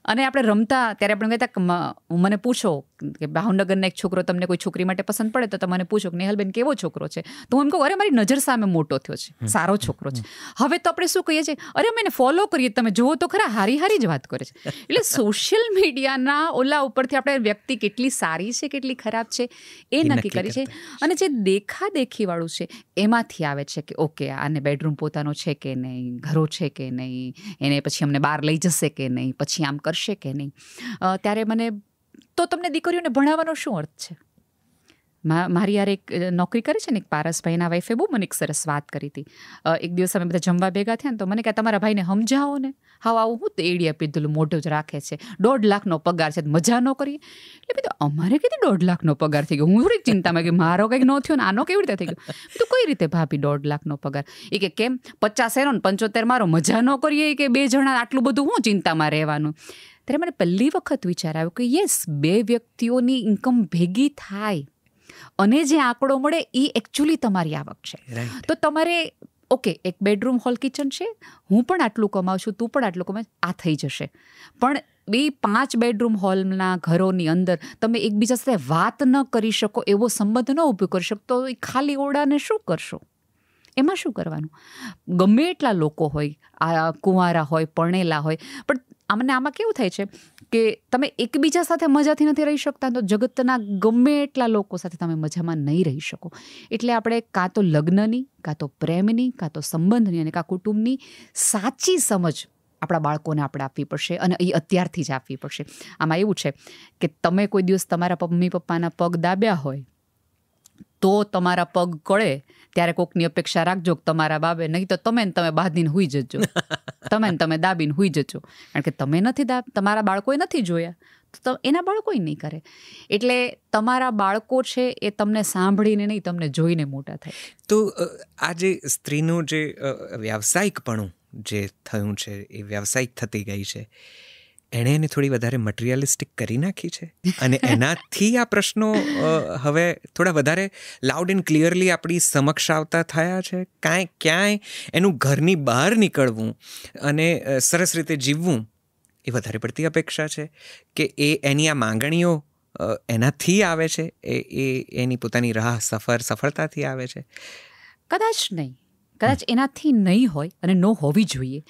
અને આપણે રમતા ત્યારે આપણે કહેતા, મને પૂછો કે ભાવનગરના એક છોકરો તમને કોઈ છોકરી માટે પસંદ પડે તો તમને પૂછો કે નેહલબેન કેવો છોકરો છે, તો હું એમ કહું અરે મારી નજર સામે મોટો થયો છે, સારો છોકરો છે. હવે તો આપણે શું કહીએ છીએ, અરે અમે એને ફોલો કરીએ, તમે જુઓ તો ખરા, હારી જ વાત કરે છે. એટલે સોશિયલ મીડિયાના ઓલા ઉપરથી આપણે વ્યક્તિ કેટલી સારી છે કેટલી ખરાબ છે એ નક્કી કરી છે. અને જે દેખાદેખીવાળું છે એમાંથી આવે છે કે ઓકે આને બેડરૂમ પોતાનો છે કે નહીં, ઘરો છે કે નહીં, એને પછી અમને બહાર લઈ જશે કે નહીં, પછી આમ કરશે કે નહીં. ત્યારે મને તો તમને દીકરીઓને ભણાવવાનો શું અર્થ છે? મારી યાર એક નોકરી કરે છે ને, એક પારસભાઈના વાઈફે બહુ મને એક સરસ વાત કરી હતી. એક દિવસ અમે બધા જમવા ભેગા થયા ને તો મને કહે, તમારા ભાઈને સમજાવો ને, હા આવું હું એડિયા પીધેલું મોઢું જ રાખે છે, 1.5 લાખનો પગાર છે, મજા ન કરીએ. એટલે કીધું અમારે કીધી 1.5 લાખનો પગાર થઈ ગયો. હું થોડીક ચિંતામાં કે મારો કંઈક ન થયો ને આનો કેવી રીતે થઈ ગયો. તો કઈ રીતે ભાભી 1.5 લાખનો પગાર? એ કે કેમ 50 એનો ને 75 મારો, મજા ન કરીએ કે 2 જણા આટલું બધું હું ચિંતામાં રહેવાનું. ત્યારે મને પહેલી વખત વિચાર આવ્યો કે યસ, 2 વ્યક્તિઓની ઇન્કમ ભેગી થાય અને જે આંકડો મળે એ એકચ્યુઅલી તમારી આવક છે. તો તમારે ઓકે, એક બેડરૂમ હોલ કિચન છે, હું પણ આટલું કમાઉં છું, તું પણ આટલું કમાવ, આ થઈ જશે. પણ 5 બેડરૂમ હોલના ઘરોની અંદર તમે એકબીજા સાથે વાત ન કરી શકો, એવો સંબંધ ન ઊભો કરી શકો, તો એ ખાલી ઓરડાને શું કરશો? એમાં શું કરવાનું? ગમે એટલા લોકો હોય, આ કુંવારા હોય, પરણેલા હોય, પણ આમાં કેવું થાય છે કે તમે એકબીજા સાથે મજાથી નથી રહી શકતા, તો જગતના ગમે એટલા લોકો સાથે તમે મજામાં નહીં રહી શકો. એટલે આપણે કાં તો લગ્નની, કાં તો પ્રેમની, કાં તો સંબંધની અને કાં કુટુંબની સાચી સમજ આપણા બાળકોને આપણે આપવી પડશે, અને એ અત્યારથી જ આપવી પડશે. આમાં એવું છે કે તમે કોઈ દિવસ તમારા મમ્મી પપ્પાના પગ દાબ્યા હોય તો તમારા પગ કળે ત્યારે કોકની અપેક્ષા રાખજો કે તમારા બાબે, નહીં તો તમે બાંધીને હુઈ જજો, તમે દાબીને હુઈ જજો. કારણ કે તમે નથી તમારા બાળકોએ નથી જોયા તો એના બાળકોય નહીં કરે. એટલે તમારા બાળકો છે એ તમને સાંભળીને નહીં, તમને જોઈને મોટા થાય. તો આ જે સ્ત્રીનું જે વ્યાવસાયિકપણું જે થયું છે, એ વ્યાવસાયિક થતી ગઈ છે, એણે એને થોડી વધારે મટીરિયલિસ્ટિક કરી નાખી છે, અને એનાથી આ પ્રશ્નો હવે થોડા વધારે લાઉડ એન્ડ ક્લિયરલી આપણી સમક્ષ આવતા થયા છે. ક્યાંય એનું ઘરની બહાર નીકળવું અને સરસ રીતે જીવવું એ વધારે પડતી અપેક્ષા છે કે એની આ માંગણીઓ એનાથી આવે છે, એ એની પોતાની સફળતાથી આવે છે? કદાચ નહીં, કદાચ એનાથી નહીં હોય અને ન હોવી જોઈએ.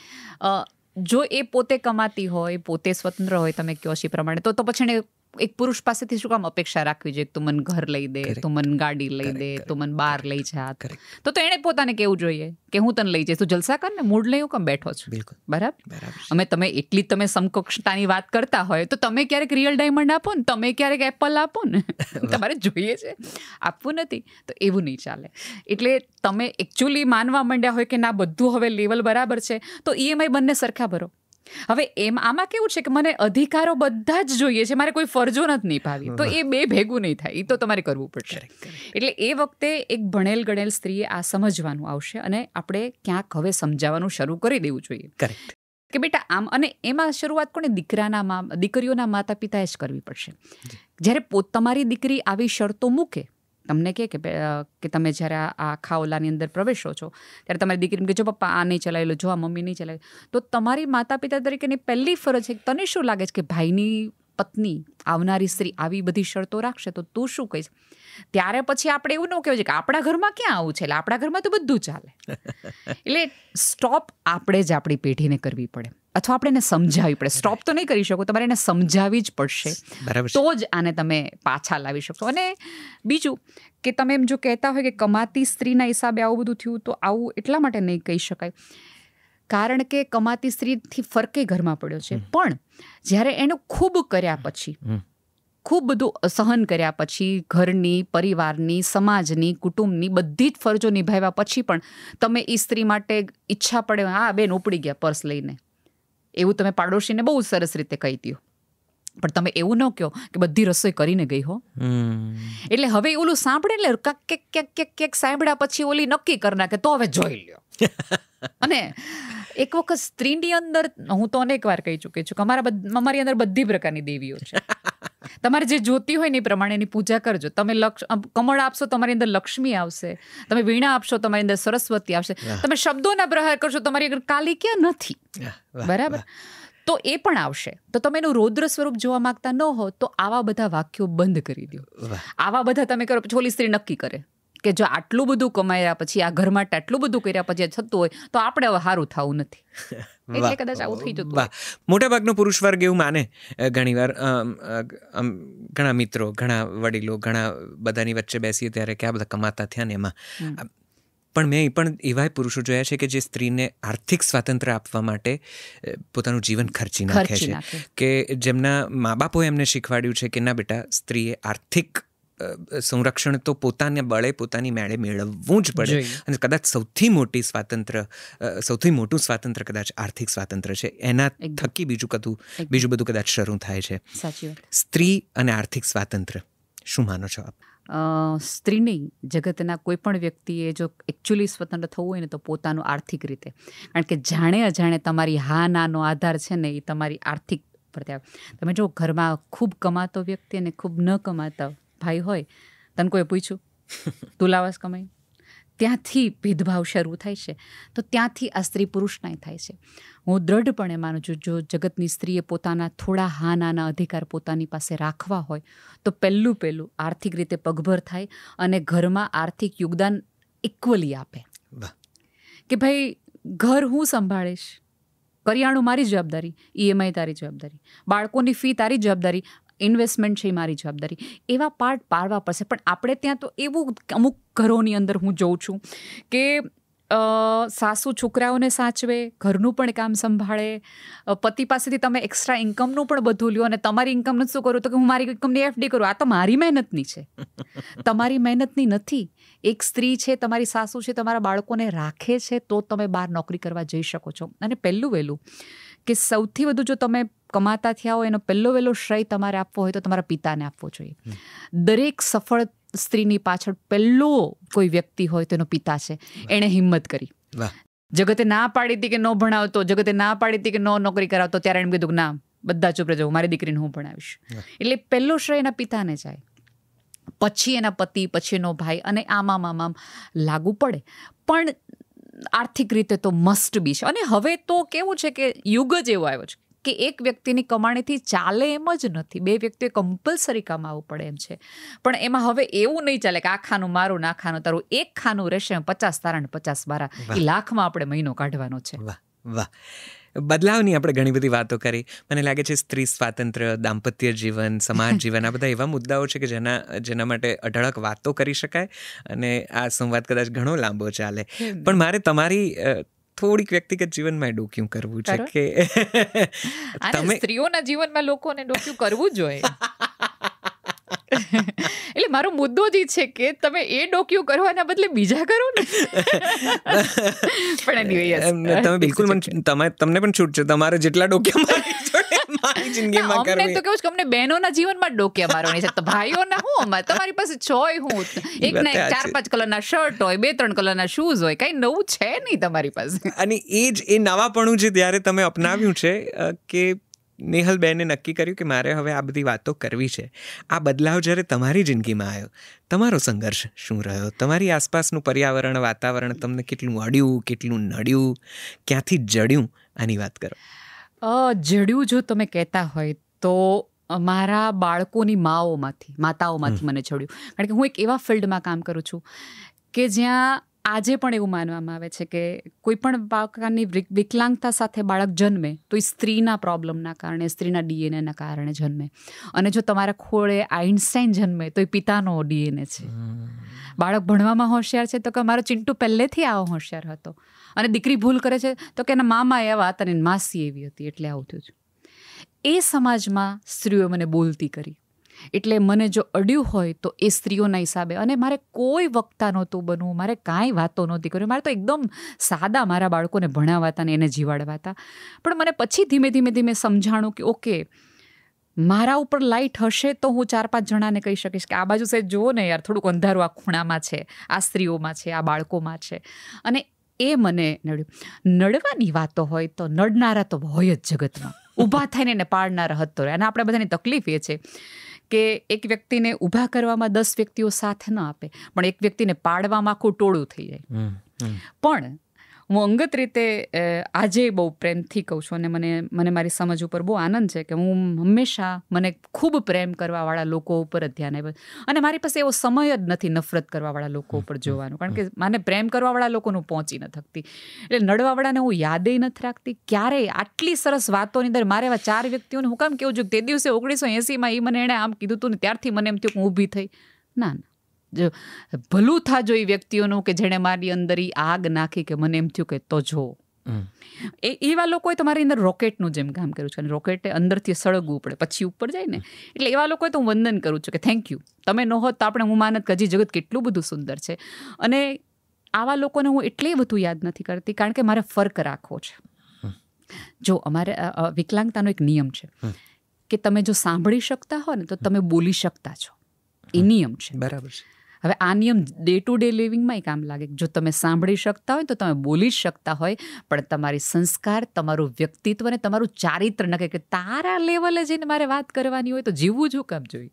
જો એ પોતે કમાતી હોય, પોતે સ્વતંત્ર હોય, તમે કહો છો એ પ્રમાણે, તો પછી એને એક પુરુષ પાસેથી શું કામ અપેક્ષા રાખવી જોઈએ? તું મને ઘર લઈ દે, તું મને ગાડી લઈ દે, તું મને બહાર લઈ જા. તો એણે પોતાને કેવું જોઈએ કે હું તને લઈ જઈશ, તું જલસા કર ને, મૂડ લઈ હું કેમ બેઠો છું? બિલકુલ બરાબર. તમે એટલી તમે સમકક્ષતાની વાત કરતા હોય તો તમે ક્યારેક રિયલ ડાયમંડ આપો ને, તમે ક્યારેક એપલ આપો ને, તમારે જોઈએ છે, આપવું નથી તો એવું નહીં ચાલે. એટલે તમે એકચ્યુઅલી માનવા માંડ્યા હોય કે ના બધું હવે લેવલ બરાબર છે, તો EMI બંને સરખા ભરો. હવે આમાં કેવું છે કે મને અધિકારો બધા જ જોઈએ છે, મારે કોઈ ફરજો નથી નિભાવી, તો એ બે ભેગું નહીં થાય, એ તો તમારે કરવું પડશે. એટલે એ વખતે એક ભણેલ ગણેલ સ્ત્રીએ આ સમજવાનું આવશે, અને આપણે ક્યાંક હવે સમજાવવાનું શરૂ કરી દેવું જોઈએ કે બેટા આમ. અને એમાં શરૂઆત કોને? દીકરીઓના માતા પિતાએ જ કરવી પડશે. જ્યારે તમારી દીકરી આવી શરતો મૂકે, તમને કે તમે જ્યારે આ આખા ઓલાની અંદર પ્રવેશો છો ત્યારે તમારી દીકરીને કે જો પપ્પા આ નહીં ચલાવી લો, જો આ મમ્મી નહીં ચલાવી, તો તમારી માતા પિતા તરીકેની પહેલી ફરજ છે, તને શું લાગે છે કે ભાઈની પત્ની, આવનારી સ્ત્રી આવી બધી શરતો રાખશે તો તું શું કહીશ? ત્યારે પછી આપણે એવું ન કહેવાય છે કે આપણા ઘરમાં ક્યાં આવું છે, એટલે આપણા ઘરમાં તો બધું ચાલે. એટલે સ્ટોપ આપણે જ આપણી પેઢીને કરવી પડે, અથવા આપણે એને સમજાવવી પડે. સ્ટોપ તો નહીં કરી શકો, તમારે એને સમજાવવી જ પડશે, તો જ આને તમે પાછા લાવી શકશો. અને બીજું કે તમે એમ જો કહેતા હોય કે કમાતી સ્ત્રીના હિસાબે આવું બધું થયું, તો આવું એટલા માટે નહીં કહી શકાય કારણ કે કમાતી સ્ત્રીથી ફરકે ઘરમાં પડ્યો છે, પણ જ્યારે એનું ખૂબ કર્યા પછી, ખૂબ બધું સહન કર્યા પછી, ઘરની, પરિવારની, સમાજની, કુટુંબની બધી જ ફરજો નિભાવ્યા પછી પણ તમે એ સ્ત્રી માટે ઈચ્છા પડે, હા બેન ઉપડી ગયા પર્સ લઈને, એવું તમે પાડોશીને બહુ સરસ રીતે કહી દો, પણ તમે એવું ન કહો કે બધી રસોઈ કરીને ગઈ હો. એટલે હવે ઓલું સાંભળે એટલે ક્યાંક સાંભળ્યા પછી ઓલી નક્કી કરી નાખે તો હવે જોઈ લ્યો. અને એક વખત સ્ત્રીની અંદર, હું તો અનેક વાર કહી ચૂકી છું કે અમારી અંદર બધી પ્રકારની દેવીઓ છે. તમારે જે જોતી હોય ને એ પ્રમાણે એની પૂજા કરજો. તમે કમળ આપશો તમારી અંદર લક્ષ્મી આવશે, તમે વીણા આપશો તમારી અંદર સરસ્વતી આવશે, તમે શબ્દોના પ્રહાર કરશો તમારી અંદર કાલી ક્યાં નથી, બરાબર, તો એ પણ આવશે. તો તમે એનું રૌદ્ર સ્વરૂપ જોવા માંગતા ન હો તો આવા બધા વાક્યો બંધ કરી દો. આવા બધા તમે કરો પછી ઓલી સ્ત્રી નક્કી કરે કે જો આટલું બધું કમાયા પછી, આ ઘર માટે આટલું બધું કર્યા પછી થતું હોય તો આપણે હવે સારું થવું નથી. એટલે કદાચ આવું થઈ જતું. મોટા ભાગનો પુરુષ વર્ગ એવું માને ઘણીવાર, ઘણા મિત્રો, ઘણા વડીલો, ઘણા બધાની વચ્ચે બેસીએ ત્યારે કે આ બધા કમાતા થયા ને એમાં. પણ મેં પણ એવા પુરુષો જોયા છે કે જે સ્ત્રીને આર્થિક સ્વાતંત્ર્ય આપવા માટે પોતાનું જીવન ખર્ચી નાખે છે, કે જેમના મા બાપોએ એમને શીખવાડ્યું છે કે ના બેટા, સ્ત્રીએ આર્થિક સંરક્ષણ તો પોતાને બળે પોતાની મેળે મેળવવું જ પડે. અને કદાચ સૌથી મોટું સ્વાતંત્ર્ય કદાચ આર્થિક સ્વાતંત્ર્ય છે. એના થકી બીજું બધું કદાચ શરૂ થાય છે. સાચી વાત. સ્ત્રી અને આર્થિક સ્વાતંત્ર્ય શું માનો છો આપ? સ્ત્રીની જગતના કોઈ પણ વ્યક્તિએ જો એકચ્યુઅલી સ્વતંત્ર થવું હોય ને તો પોતાનું આર્થિક રીતે, કારણ કે જાણે અજાણે તમારી હા નાનો આધાર છે ને એ તમારી આર્થિક પર ત્યાં. તમે જો ઘરમાં ખૂબ કમાતો વ્યક્તિ અને ખૂબ ન કમાતા ભાઈ હોય, તને કોઈ પૂછ્યું તું લાવસ કમાઈ, ત્યાંથી ભેદભાવ શરૂ થાય છે. તો ત્યાંથી આ સ્ત્રી પુરુષના થાય છે. હું દ્રઢપણે માનું છું જો જગતની સ્ત્રીએ પોતાના થોડા હા નાના અધિકાર પોતાની પાસે રાખવા હોય તો પહેલું આર્થિક રીતે પગભર થાય અને ઘરમાં આર્થિક યોગદાન ઇક્વલી આપે. કે ભાઈ ઘર હું સંભાળીશ, કરિયાણું મારી જવાબદારી, EMI તારી જવાબદારી, બાળકોની ફી તારી જવાબદારી, ઇન્વેસ્ટમેન્ટ છે એ મારી જવાબદારી. એવા પાર્ટ પાડવા પડશે. પણ આપણે ત્યાં તો એવું અમુક ઘરોની અંદર હું જોઉં છું કે સાસુ છોકરાઓને સાચવે, ઘરનું પણ કામ સંભાળે, પતિ પાસેથી તમે એક્સ્ટ્રા ઇન્કમનું પણ બધું લ્યો અને તમારી ઇન્કમનું શું કરું તો કે હું મારી ઇન્કમની FD કરું. આ તો મારી મહેનતની છે, તમારી મહેનતની નથી. એક સ્ત્રી છે, તમારી સાસુ છે, તમારા બાળકોને રાખે છે તો તમે બહાર નોકરી કરવા જઈ શકો છો. અને પહેલું વહેલું કે સૌથી વધુ જો તમે કમાતા થયા હોય એનો પહેલો શ્રેય તમારે આપવો હોય તો તમારા પિતાને આપવો જોઈએ. દરેક સફળ સ્ત્રીની પાછળ પહેલો કોઈ વ્યક્તિ હોય તો એનો પિતા છે. એણે હિંમત કરી. જગતે ના પાડી હતી કે ન ભણાવતો, જગતે ના પાડી હતી કે ન નોકરી કરાવતો, ત્યારે એણે કીધું કે ના બધા ચૂપ રહેજો, મારી દીકરીને હું ભણાવીશ. એટલે પહેલો શ્રેય એના પિતાને જાય, પછી એના પતિ, પછી એનો ભાઈ, અને આમ લાગુ પડે. પણ આર્થિક રીતે તો મસ્ટ બી છે. અને હવે તો કેવું છે કે યુગ જ એવો આવ્યો છે કે એક વ્યક્તિની કમાણીથી ચાલે એમ જ નથી. બે વ્યક્તિએ કમ્પલસરી કમાવવું પડે એમ છે. પણ એમાં હવે એવું નહીં ચાલે કે આ ખાનું મારું ને આ ખાનું તારું. એક ખાનું રહેશે, 50 તારા ને 50 મારા. એ લાખમાં આપણે મહિનો કાઢવાનો છે. વાહ. બદલાવની આપણે ઘણી બધી વાતો કરી. મને લાગે છે સ્ત્રી સ્વાતંત્ર્ય, દાંપત્ય જીવન, સમાજ જીવન, આ બધા એવા મુદ્દાઓ છે કે જેના માટે અઢળક વાતો કરી શકાય અને આ સંવાદ કદાચ ઘણો લાંબો ચાલે. પણ મારે તમારી થોડીક વ્યક્તિગત જીવનમાં ડોક્યું કરવું છે કે તમે સ્ત્રીઓના જીવનમાં લોકોને ડોક્યું કરવું જોઈએ. એટલે મારો મુદ્દો જ છે કે તમે એ ડોક્યું કરવાના બદલે બીજા કરો ને. પણ તમે બિલકુલ તમને પણ છૂટ છે તમારે જેટલા ડોક્યા મારી જિંદગીમાં કરવી. અમને તો કેવું છે કે અમને બહેનોના જીવનમાં ડોક્યા મારવાની છે. તો ભાઈઓના હું તમારી પાસે છોય હું એકના 4-5 કલરના શર્ટ હોય, 2-3 કલરના શૂઝ હોય, કઈ નવું છે નહીં તમારી પાસે. અને એ નવાપણું છે ત્યારે તમે અપનાવ્યું છે કે નેહલબેને નક્કી કર્યું કે મારે હવે આ બધી વાતો કરવી છે. આ બદલાવ જ્યારે તમારી જિંદગીમાં આવ્યો, તમારો સંઘર્ષ શું રહ્યો? તમારી આસપાસનું પર્યાવરણ, વાતાવરણ તમને કેટલું અડ્યું, કેટલું નડ્યું, ક્યાંથી જડ્યું? આની વાત કરો. જડ્યું જો તમે કહેતા હોય તો મારા બાળકોની માતાઓમાંથી મને જડ્યું. કારણ કે હું એક એવા ફિલ્ડમાં કામ કરું છું કે જ્યાં આજે પણ એવું માનવામાં આવે છે કે કોઈ પણ પ્રકારની વિકલાંગતા સાથે બાળક જન્મે તો એ સ્ત્રીના પ્રોબ્લેમના કારણે, સ્ત્રીના DNAના કારણે જન્મે. અને જો તમારા ખોળે આઇન્સ્ટાઈન જન્મે તો એ પિતાનો DNA છે. બાળક ભણવામાં હોશિયાર છે તો કે મારો ચિંટુ પહેલેથી આવો હોશિયાર હતો. અને દીકરી ભૂલ કરે છે તો કે એના મામા એવા હતા અને માસી એવી હતી એટલે આવું થયું છે. એ સમાજમાં સ્ત્રીઓ મને બોલતી કરી. એટલે મને જો અડ્યું હોય તો એ સ્ત્રીઓના હિસાબે. અને મારે કોઈ વક્તા નહોતું બનવું, મારે કાંઈ વાતો નહોતી કરવી. મારે તો એકદમ સાદા મારા બાળકોને ભણાવવાતા ને એને જીવાડવાતા. પણ મને પછી ધીમે સમજાણું કે ઓકે, મારા ઉપર લાઇટ હશે તો હું 4-5 જણાને કહી શકીશ કે આ બાજુ સાહેબ જુઓ ને યાર, થોડુંક અંધારું આ ખૂણામાં છે, આ સ્ત્રીઓમાં છે, આ બાળકોમાં છે. અને એ મને નડ્યું. નડવાની વાતો હોય તો નડનારા તો હોય જ જગતમાં. ઊભા થઈને એને પાડનારા હતો. અને આપણે બધાની તકલીફ એ છે કે એક વ્યક્તિને ઊભા કરવામાં 10 વ્યક્તિઓ સાથ ન આપે, પણ એક વ્યક્તિને પાડવામાં આખું ટોળું થઈ જાય. પણ હું અંગત રીતે આજે બહુ પ્રેમથી કહું છું અને મને મારી સમજ ઉપર બહુ આનંદ છે કે હું હંમેશા મને ખૂબ પ્રેમ કરવાવાળા લોકો ઉપર જ ધ્યાન આપ્યું. અને મારી પાસે એવો સમય જ નથી નફરત કરવાવાળા લોકો ઉપર જોવાનું, કારણ કે મને પ્રેમ કરવાવાળા લોકોનું પહોંચી ન થકતી. એટલે નડવાવાળાને હું યાદેય નથી રાખતી ક્યારેય. આટલી સરસ વાતોની અંદર મારે એવા 4 વ્યક્તિઓને હું કામ કેવું છું તે દિવસે 1980માં એ મને એણે આમ કીધું હતું ને ત્યારથી મને એમ થયું કે હું ઊભી થઈ. ના, જો ભલું થાજો એ વ્યક્તિઓનું કે જેણે મારી અંદર આગ નાખી કે મને એમ થયું કે તો જો એવા લોકોએ તમારી અંદર રોકેટનું જેમ કામ કર્યું છે અને રોકેટે અંદરથી સળગવું પડે પછી ઉપર જાય ને, એટલે એવા લોકોએ તો હું વંદન કરું છું કે થેન્ક યુ, તમે ન હોત તો આપણે હું માનત કે હજી જગત કેટલું બધું સુંદર છે. અને આવા લોકોને હું એટલે બધું યાદ નથી કરતી કારણ કે મારે ફર્ક રાખવો છે. જો અમારે વિકલાંગતાનો એક નિયમ છે કે તમે જો સાંભળી શકતા હો ને તો તમે બોલી શકતા છો, એ નિયમ છે. બરાબર છે. હવે આ નિયમ ડે ટુ ડે લિવિંગમાં કામ લાગે. જો તમે સાંભળી શકતા હોય તો તમે બોલી શકતા હોય, પણ તમારી સંસ્કાર, તમારું વ્યક્તિત્વ ને તમારું ચારિત્ર નક્કી કે તારા લેવલે જઈને મારે વાત કરવાની હોય તો જીવવું જ કામ જોઈએ.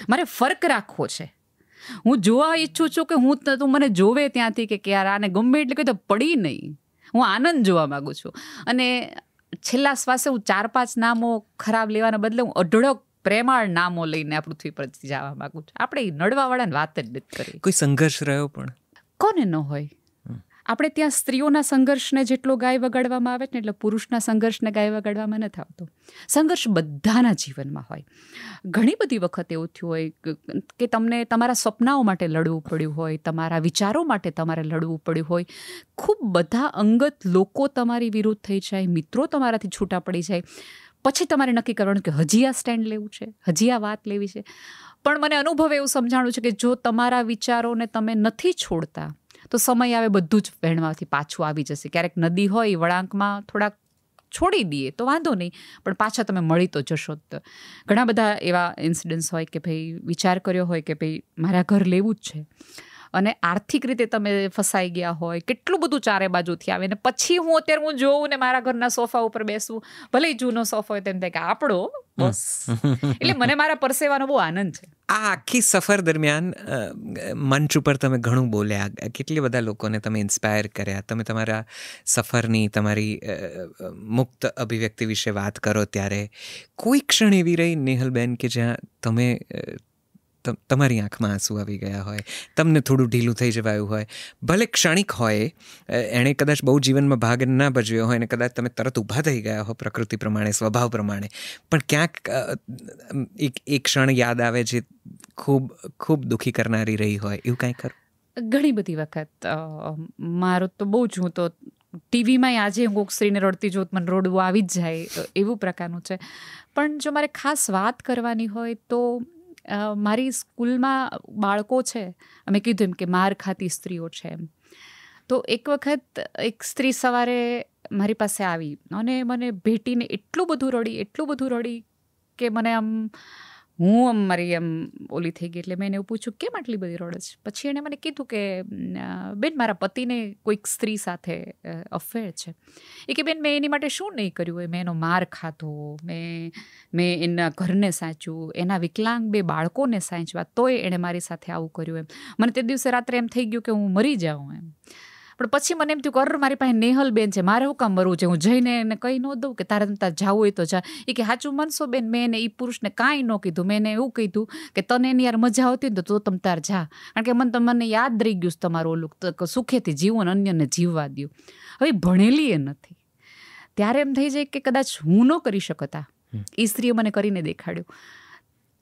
મારે ફર્ક રાખવો છે. હું જોવા ઈચ્છું છું કે તું મને જોવે ત્યાંથી કે યાર આને ગમે એટલે કંઈ તો પડી નહીં, હું આનંદ જોવા માંગુ છું. અને છેલ્લા શ્વાસે હું 4-5 નામો ખરાબ લેવાના બદલે હું અઢળક પ્રેમાળ નામો લઈને આ પૃથ્વી પરથી જવા માંગુ છું. આપણે નડવાવાળાની વાત જ નથી કરી. કોઈ સંઘર્ષ રહ્યો પણ કોને ન હોય? આપણે ત્યાં સ્ત્રીઓના સંઘર્ષને જેટલો ગાય વગાડવામાં આવે ને એટલે પુરુષના સંઘર્ષને ગાય વગાડવામાં નથી આવતો. સંઘર્ષ બધાના જીવનમાં હોય. ઘણી બધી વખત એવું થયું હોય કે તમને તમારા સપનાઓ માટે લડવું પડ્યું હોય, તમારા વિચારો માટે તમારે લડવું પડ્યું હોય, ખૂબ બધા અંગત લોકો તમારી વિરુદ્ધ થઈ જાય, મિત્રો તમારાથી છૂટા પડી જાય, પછી તમારે નક્કી કરવાનું કે હજી આ સ્ટેન્ડ લેવું છે, હજી આ વાત લેવી છે. પણ મને અનુભવ એવું સમજાણું છે કે જો તમારા વિચારોને તમે નથી છોડતા તો સમય આવે બધું જ વહેણમાંથી પાછું આવી જશે. ક્યારેક નદી હોય એ વળાંકમાં થોડાક છોડી દઈએ તો વાંધો નહીં, પણ પાછા તમે મળી તો જશો જ. ઘણા બધા એવા ઇન્સિડન્ટ્સ હોય કે ભાઈ વિચાર કર્યો હોય કે ભાઈ મારા ઘર લેવું જ છે અને આર્થિક રીતે તમે ફસાઈ ગયા હોય, કેટલું બધું ચારે બાજુથી આવે ને પછી હું જોઉં ને મારા ઘરના સોફા ઉપર બેસવું, ભલે જૂનો સોફા હોય તેમ થાય કે આપણો બસ. એટલે મને મારા પરસેવાનો બહુ આનંદ છે. આ આખી સફર દરમિયાન મંચ ઉપર તમે ઘણું બોલ્યા, કેટલી બધા લોકોને તમે ઇન્સ્પાયર કર્યા. તમે તમારા સફરની, તમારી મુક્ત અભિવ્યક્તિ વિશે વાત કરો ત્યારે કોઈ ક્ષણ એવી રહી નેહલબેન કે જ્યાં તમે તમારી આંખમાં આંસુ આવી ગયા હોય, તમને થોડું ઢીલું થઈ જવાયું હોય, ભલે ક્ષણિક હોય, એણે કદાચ બહુ જીવનમાં ભાગ ના ભજવ્યો હોય ને કદાચ તમે તરત ઊભા થઈ ગયા હો પ્રકૃતિ પ્રમાણે, સ્વભાવ પ્રમાણે, પણ ક્યાંક એક ક્ષણ યાદ આવે જે ખૂબ ખૂબ દુઃખી કરનારી રહી હોય, એવું કાંઈ ખરું? ઘણી બધી વખત મારું તો બહુ જ, હું તો ટીવીમાં આજે હું કોઈક સ્ત્રીને રડતી જોત મને રોડવું આવી જ જાય એવું પ્રકારનું છે. પણ જો મારે ખાસ વાત કરવાની હોય તો મારી સ્કૂલમાં બાળકો છે, અમે કીધું એમ કે માર ખાતી સ્ત્રીઓ છે એમ. તો એક વખત એક સ્ત્રી સવારે મારી પાસે આવી અને મને ભેટીને એટલું બધું રડી કે મને હું મારી ઓલી થઈ ગઈ. એટલે મેં એને એવું પૂછ્યું કેમ આટલી બધી રડે છે? પછી એણે મને કીધું કે બેન મારા પતિને કોઈક સ્ત્રી સાથે અફેર છે. એ કે બેન મેં એની માટે શું નહીં કર્યું હોય, મેં એનો માર ખાધો, મેં એના ઘરને સાચવ્યું, એના વિકલાંગ 2 બાળકોને સાચવ્યા, તોય એણે મારી સાથે આવું કર્યું એમ. મને તે દિવસે રાત્રે એમ થઈ ગયું કે હું મરી જાઉં એમ. પણ પછી મને એમ થયું મારી પાસે નેહલબેન છે, મારે શું કામ મરવું છે? હું જઈને એને કહી ન દઉં કે તારે જવું હોય તો જા. એ કે સાચું માનશો બેન, મેં એને એ પુરુષને કાંઈ ન કીધું. મેં એને એવું કીધું કે તને એની યાર મજા આવતી ને તો તમ તાર જા, કારણ કે મને યાદ રહી ગયું તમારું ઓલું સુખેથી જીવન અન્યને જીવવા દો. હવે ભણેલી એ નથી ત્યારે એમ થઈ જાય કે કદાચ હું ન કરી શકતા, એ સ્ત્રીએ મને કરીને દેખાડ્યું.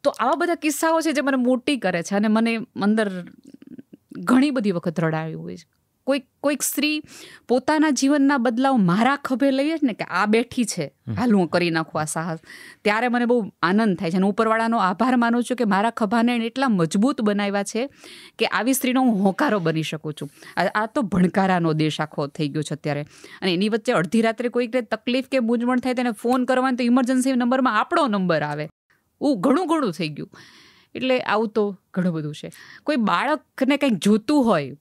તો આવા બધા કિસ્સાઓ છે જે મને મોટી કરે છે અને મને અંદર ઘણી બધી વખત રડાયું હોય છે. કોઈક સ્ત્રી પોતાના જીવનના બદલાવ મારા ખભે લઈએ ને કે આ બેઠી છે, હાલ હું કરી નાખું આ સાહસ, ત્યારે મને બહુ આનંદ થાય છે. અને ઉપરવાળાનો આભાર માનું છું કે મારા ખભાને એટલા મજબૂત બનાવ્યા છે કે આવી સ્ત્રીનો હું હોકારો બની શકું છું. આ તો ભણકારાનો દેશ આખો થઈ ગયો છે અત્યારે. અને એની વચ્ચે અડધી રાત્રે કોઈક તકલીફ કે મૂંઝવણ થાય તેને ફોન કરવાનો તો ઇમરજન્સી નંબરમાં આપણો નંબર આવે. ઘણું થઈ ગયું. એટલે આવું તો ઘણું બધું છે. કોઈ બાળકને કંઈક જોતું હોય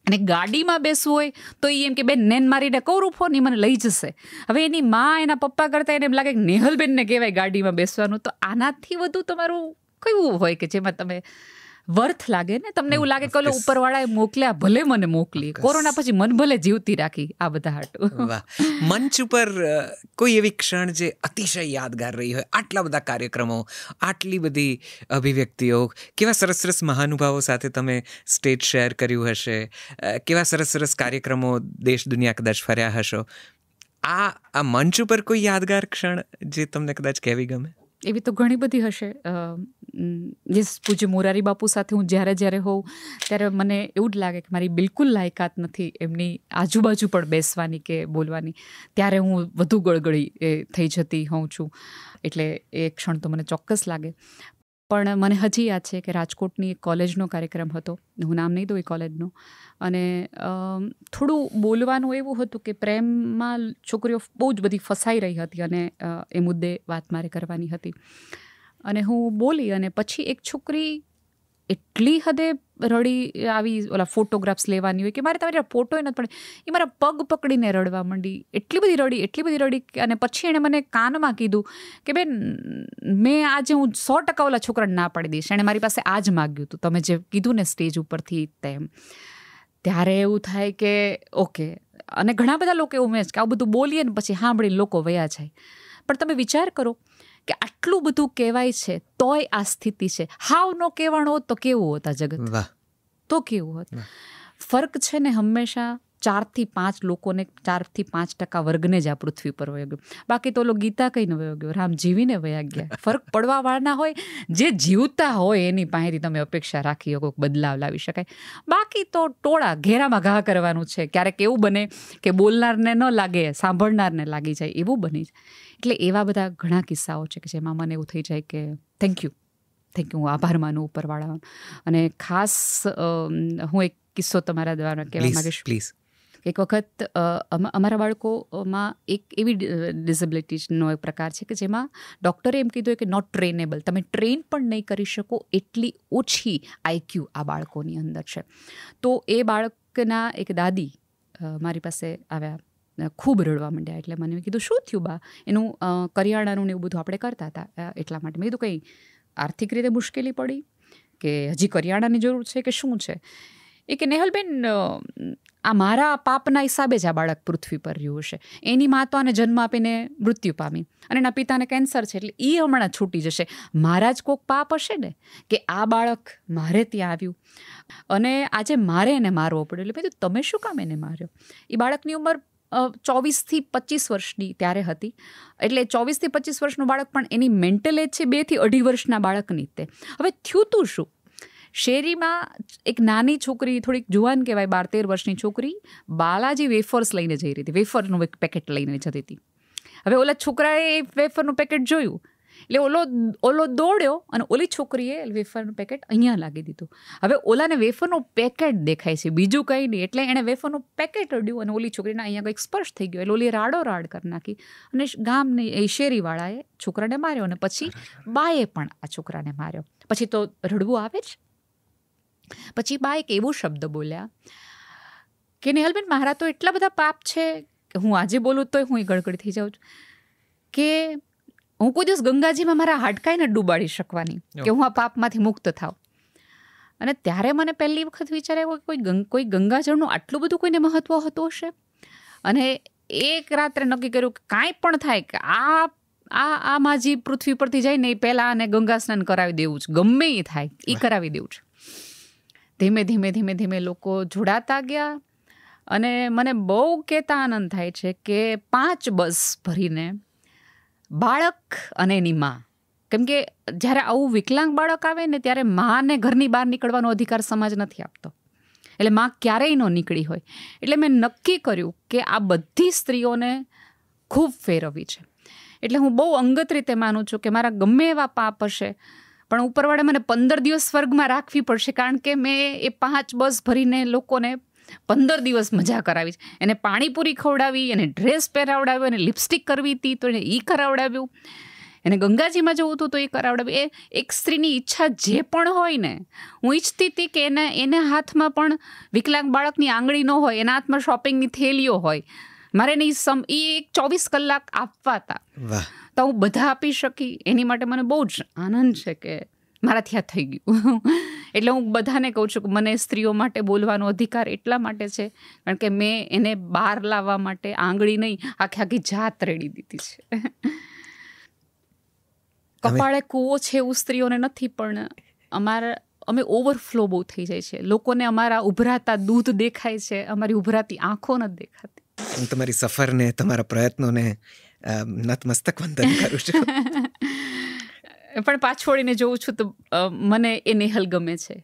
અને ગાડીમાં બેસવું હોય તો એ એમ કે બેન નેન મારીને કહું ફોન, એ મને લઈ જશે. હવે એની માં એના પપ્પા કરતા એને એમ લાગે કે નેહલબેનને કહેવાય ગાડીમાં બેસવાનું. તો આનાથી વધુ તમારું કયું હોય કે જેમાં તમે વર્થ લાગે ને, તમને એવું લાગે કે ઉપરવાળાએ મોકલ્યા, ભલે મને મોકલી, કોરોના પછી મન ભલે જીવતી રાખી આ બધા હાટું. વાહ. મંચ ઉપર કોઈ એવી ક્ષણ જે અતિશય યાદગાર રહી હોય? આટલા બધા કાર્યક્રમો, આટલી બધી અભિવ્યક્તિઓ, કેવા સરસ મહાનુભાવો સાથે તમે સ્ટેજ શેર કર્યું હશે, કેવા સરસ કાર્યક્રમો દેશ દુનિયા કદાચ ફર્યા હશો. આ મંચ ઉપર કોઈ યાદગાર ક્ષણ જે તમને કદાચ કહેવી ગમે? એવી તો ઘણી બધી હશે. જે પૂજ્ય મોરારી બાપુ સાથે હું જ્યારે હોઉં ત્યારે મને એવું જ લાગે કે મારી બિલકુલ લાયકાત નથી એમની આજુબાજુ પણ બેસવાની કે બોલવાની. ત્યારે હું વધુ ગળગળી થઈ જતી હોઉં છું. એટલે એ ક્ષણ તો મને ચોક્કસ લાગે. પણ મને હજી યાદ છે કે રાજકોટની એક કોલેજનો કાર્યક્રમ હતો, હું નામ નહીં દઉં એ કોલેજનું, અને થોડું બોલવાનું એવું હતું કે પ્રેમમાં છોકરીઓ બહુ જ બધી ફસાઈ રહી હતી અને એ મુદ્દે વાત મારે કરવાની હતી. અને હું બોલી અને પછી એક છોકરી એટલી હદે રડી આવી, ઓલા ફોટોગ્રાફ્સ લેવાની હોય કે મારે તમારી ફોટો નથી પડે, એ મારા પગ પકડીને રડવા માંડી. એટલી બધી રડી અને પછી એણે મને કાનમાં કીધું કે બેન, મેં આજે હું 100% ઓલા છોકરાને ના પાડી દઈશ, એણે મારી પાસે આ જ માગ્યું હતું, તમે જે કીધું ને સ્ટેજ ઉપરથી તેમ. ત્યારે એવું થાય કે ઓકે. અને ઘણા બધા લોકો એવું મેં કે આવું બધું બોલીએ ને પછી સાંભળીને લોકો વયા જાય. પણ તમે વિચાર કરો કે આટલું બધું કહેવાય છે તોય આ સ્થિતિ છે. હાવ ન કહેવાનું હોત તો કેવું હોત આ જગત, તો કેવું હોત. ફર્ક છે ને હંમેશા 4 થી 5 લોકોને, 4 થી 5% વર્ગને જ આ પૃથ્વી પર વયો ગયો. બાકી તો ગીતા કઈ ન વયો ગયો, રામ જીવીને વયા ગયા. ફરક પડવા વાળા હોય, જે જીવતા હોય એની પાસેથી તમે અપેક્ષા રાખી શકો બદલાવ લાવી શકાય. બાકી તો ટોળા ઘેરામાં ઘા કરવાનું છે. ક્યારેક એવું બને કે બોલનારને ન લાગે, સાંભળનારને લાગી જાય, એવું બની જાય. એટલે એવા બધા ઘણા કિસ્સાઓ છે કે જેમાં મને એવું થઈ જાય કે થેન્ક યુ, હું આભાર માનું ઉપરવાળાનો. અને ખાસ હું એક કિસ્સો તમારા દ્વારા કહેવા માંગીશ. પ્લીઝ. એક વખત અમારા બાળકોમાં એક એવી ડિસેબિલિટીનો એક પ્રકાર છે કે જેમાં ડૉક્ટરે એમ કીધું કે નોટ ટ્રેનેબલ, તમે ટ્રેન પણ નહીં કરી શકો એટલી ઓછી IQ આ બાળકોની અંદર છે. તો એ બાળકના એક દાદી મારી પાસે આવ્યા, ખૂબ રડવા માંડ્યા. એટલે મને કીધું શું થયું બા? એનું કરિયાણાનું ને એવું બધું આપણે કરતા હતા એટલા માટે. મેં કીધું કંઈ આર્થિક રીતે મુશ્કેલી પડી કે હજી કરિયાણાની જરૂર છે કે શું છે? એ કે નેહલબેન, આ મારા પાપના હિસાબે જ આ બાળક પૃથ્વી પર રહ્યું છે. એની મા તો આને જન્મ આપીને મૃત્યુ પામી અને એના પિતાને કેન્સર છે, એટલે એ હમણાં છૂટી જશે. મારા જ કોઈક પાપ હશે ને કે આ બાળક મારે ત્યાં આવ્યું અને આજે મારે એને મારવો પડ્યો. એટલે મેં કીધું તમે શું કામ એને માર્યો? એ બાળકની ઉંમર 24 થી 25 વર્ષની ત્યારે હતી. એટલે 24 થી 25 વર્ષનું બાળક પણ એની મેન્ટલ એજ છે 2 થી 2.5 વર્ષના બાળકની તે. હવે થયું તું શું? શેરીમાં એક નાની છોકરી, થોડીક જુવાન કહેવાય, 12-13 વર્ષની છોકરી બાલાજી વેફર્સ લઈને જઈ રહી હતી. વેફરનું એક પેકેટ લઈને જતી હતી. હવે ઓલા છોકરાએ એ વેફરનું પેકેટ જોયું એટલે ઓલો દોડ્યો અને ઓલી છોકરીએ વેફરનું પેકેટ અહીંયા લાગી દીધું. હવે ઓલાને વેફરનું પેકેટ દેખાય છે, બીજું કંઈ નહીં. એટલે એણે વેફરનું પેકેટ અડ્યું અને ઓલી છોકરીને અહીંયા કંઈક સ્પર્શ થઈ ગયો. એટલે ઓલી રાડ કરી નાખી અને ગામની એ શેરીવાળાએ છોકરાને માર્યો અને પછી બાએ પણ આ છોકરાને માર્યો. પછી તો રડવું આવે જ. પછી બા એક એવો શબ્દ બોલ્યા કે નેહલબેન, મારા તો એટલા બધા પાપ છે કે હું આજે બોલું તોય હું ગડગડી થઈ જાઉં છું કે હું કોઈ દિવસ ગંગાજીમાં મારા હાડકાઈને ડૂબાડી શકવાની, કે હું આ પાપમાંથી મુક્ત થાઉં. અને ત્યારે મને પહેલી વખત વિચાર આવ્યો કોઈ ગંગાજળનું આટલું બધું કોઈને મહત્વ હતું હશે. અને એક રાત્રે નક્કી કર્યું કે કાંઈ પણ થાય કે આ માજી પૃથ્વી પરથી જાય ને એ પહેલાં આને ગંગા સ્નાન કરાવી દેવું છે, ગમે એ થાય એ કરાવી દેવું છે. ધીમે લોકો જોડાતા ગયા અને મને બહુ કહેતા આનંદ થાય છે કે 5 બસ ભરીને બાળક અને એની મા, કેમ કે જ્યારે આવું વિકલાંગ બાળક આવે ને ત્યારે માને ઘરની બહાર નીકળવાનો અધિકાર સમાજ નથી આપતો. એટલે મા ક્યારેય ન નીકળી હોય. એટલે મેં નક્કી કર્યું કે આ બધી સ્ત્રીઓને ખૂબ ફેરવવી છે. એટલે હું બહુ અંગત રીતે માનું છું કે મારા ગમે એવા પાપ હશે પણ ઉપરવાળે મને 15 દિવસ સ્વર્ગમાં રાખવી પડશે, કારણ કે મેં એ 5 બસ ભરીને લોકોને 15 દિવસ મજા કરાવી. એને પાણીપુરી ખવડાવી, એને ડ્રેસ પહેરાવડાવ્યો, એને લિપસ્ટિક કરવી હતી તો એને એ કરાવડાવ્યું, એને ગંગાજીમાં જવું હતું તો એ કરાવડાવ્યું. એ એક સ્ત્રીની ઈચ્છા જે પણ હોય ને, હું ઈચ્છતી હતી કે એના હાથમાં પણ વિકલાંગ બાળકની આંગળી ન હોય, એના હાથમાં શોપિંગની થેલીઓ હોય. મારે એ 24 કલાક આપવા હતા તો હું બધા આપી શકી. એની માટે મને બહુ જ આનંદ છે કે મારાથી આ થઈ ગયું. એટલે હું બધાને કહું છું કે મને સ્ત્રીઓ માટે બોલવાનો અધિકાર એટલા માટે છે કારણ કે મેં એને બહાર લાવવા માટે આંગળી નહીં, આખી જાત રેડી દીધી છે. કપાળે કૂવો છે એવું સ્ત્રીઓને નથી, પણ અમે ઓવરફ્લો બહુ થઈ જાય છે. લોકોને અમારા ઉભરાતા દૂધ દેખાય છે, અમારી ઉભરાતી આંખો નથી દેખાતી. હું તમારી સફરને, તમારા પ્રયત્નોને નતમસ્તક વંદન કરું છું. પણ પાછું વળીને જોઉં છું તો મને એ નેહલ ગમે છે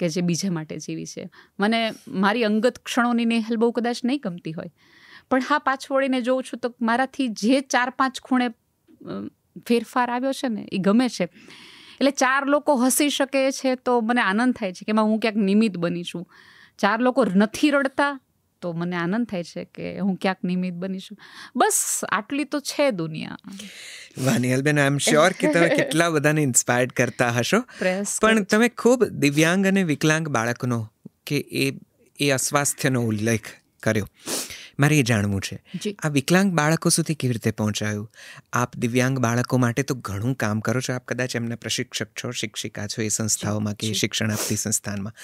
કે જે બીજા માટે જીવી છે. મને મારી અંગત ક્ષણોની નેહલ બહુ કદાચ નહીં ગમતી હોય, પણ હા, પાછું વળીને જોઉં છું તો મારાથી જે 4-5 ખૂણે ફેરફાર આવ્યો છે ને એ ગમે છે. એટલે 4 લોકો હસી શકે છે તો મને આનંદ થાય છે કે એમાં હું ક્યાંક નિમિત્ત બની છું. 4 લોકો નથી રડતા તો મને આનંદ થાય છે કે હું ક્યાંક નિમિત્ત બની છું. બસ આટલી તો છે દુનિયા. વાહ નિહલબેન, આઈ એમ શ્યોર કે તમે કેટલા બધાને ઇન્સ્પાયર્ડ કરતા હશો. પણ તમે ખૂબ દિવ્યાંગ અને વિકલાંગ બાળકનો કે એ અસ્વાસ્થ્યનો ઉલ્લેખ કર્યો. મારે એ જાણવું છે, આ વિકલાંગ બાળકો સુધી કેવી રીતે પહોંચાયું? આપ દિવ્યાંગ બાળકો માટે તો ઘણું કામ કરો છો. આપ કદાચ એમના પ્રશિક્ષક છો, શિક્ષિકા છો એ સંસ્થાઓમાં કે શિક્ષણ આપતી સંસ્થાનમાં.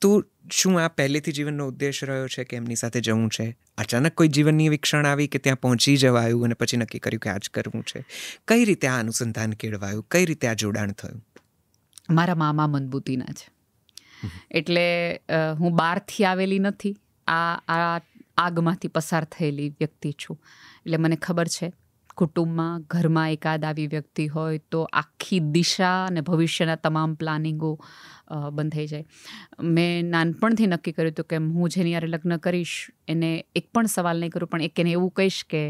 તો શું આ પહેલેથી જીવનનો ઉદ્દેશ રહ્યો છે કે એમની સાથે જવું છે? અચાનક કોઈ જીવનની એવી ક્ષણ આવી કે ત્યાં પહોંચી જવાયું અને પછી નક્કી કર્યું કે આ જ કરવું છે? કઈ રીતે આ અનુસંધાન કેળવાયું? કઈ રીતે આ જોડાણ થયું? મારા મામા મંદબુદ્ધિના છે, એટલે હું બહારથી આવેલી નથી. આ આગમાંથી પસાર થયેલી વ્યક્તિ છું. એટલે મને ખબર છે કુટુંબમાં, ઘરમાં એકાદ આવી વ્યક્તિ હોય તો આખી દિશા અને ભવિષ્યના તમામ પ્લાનિંગો બંધ થઈ જાય. મેં નાનપણથી નક્કી કર્યું હતું કે હું જેની યારે લગ્ન કરીશ એને એક પણ સવાલ નહીં કરું, પણ એક એને એવું કહીશ કે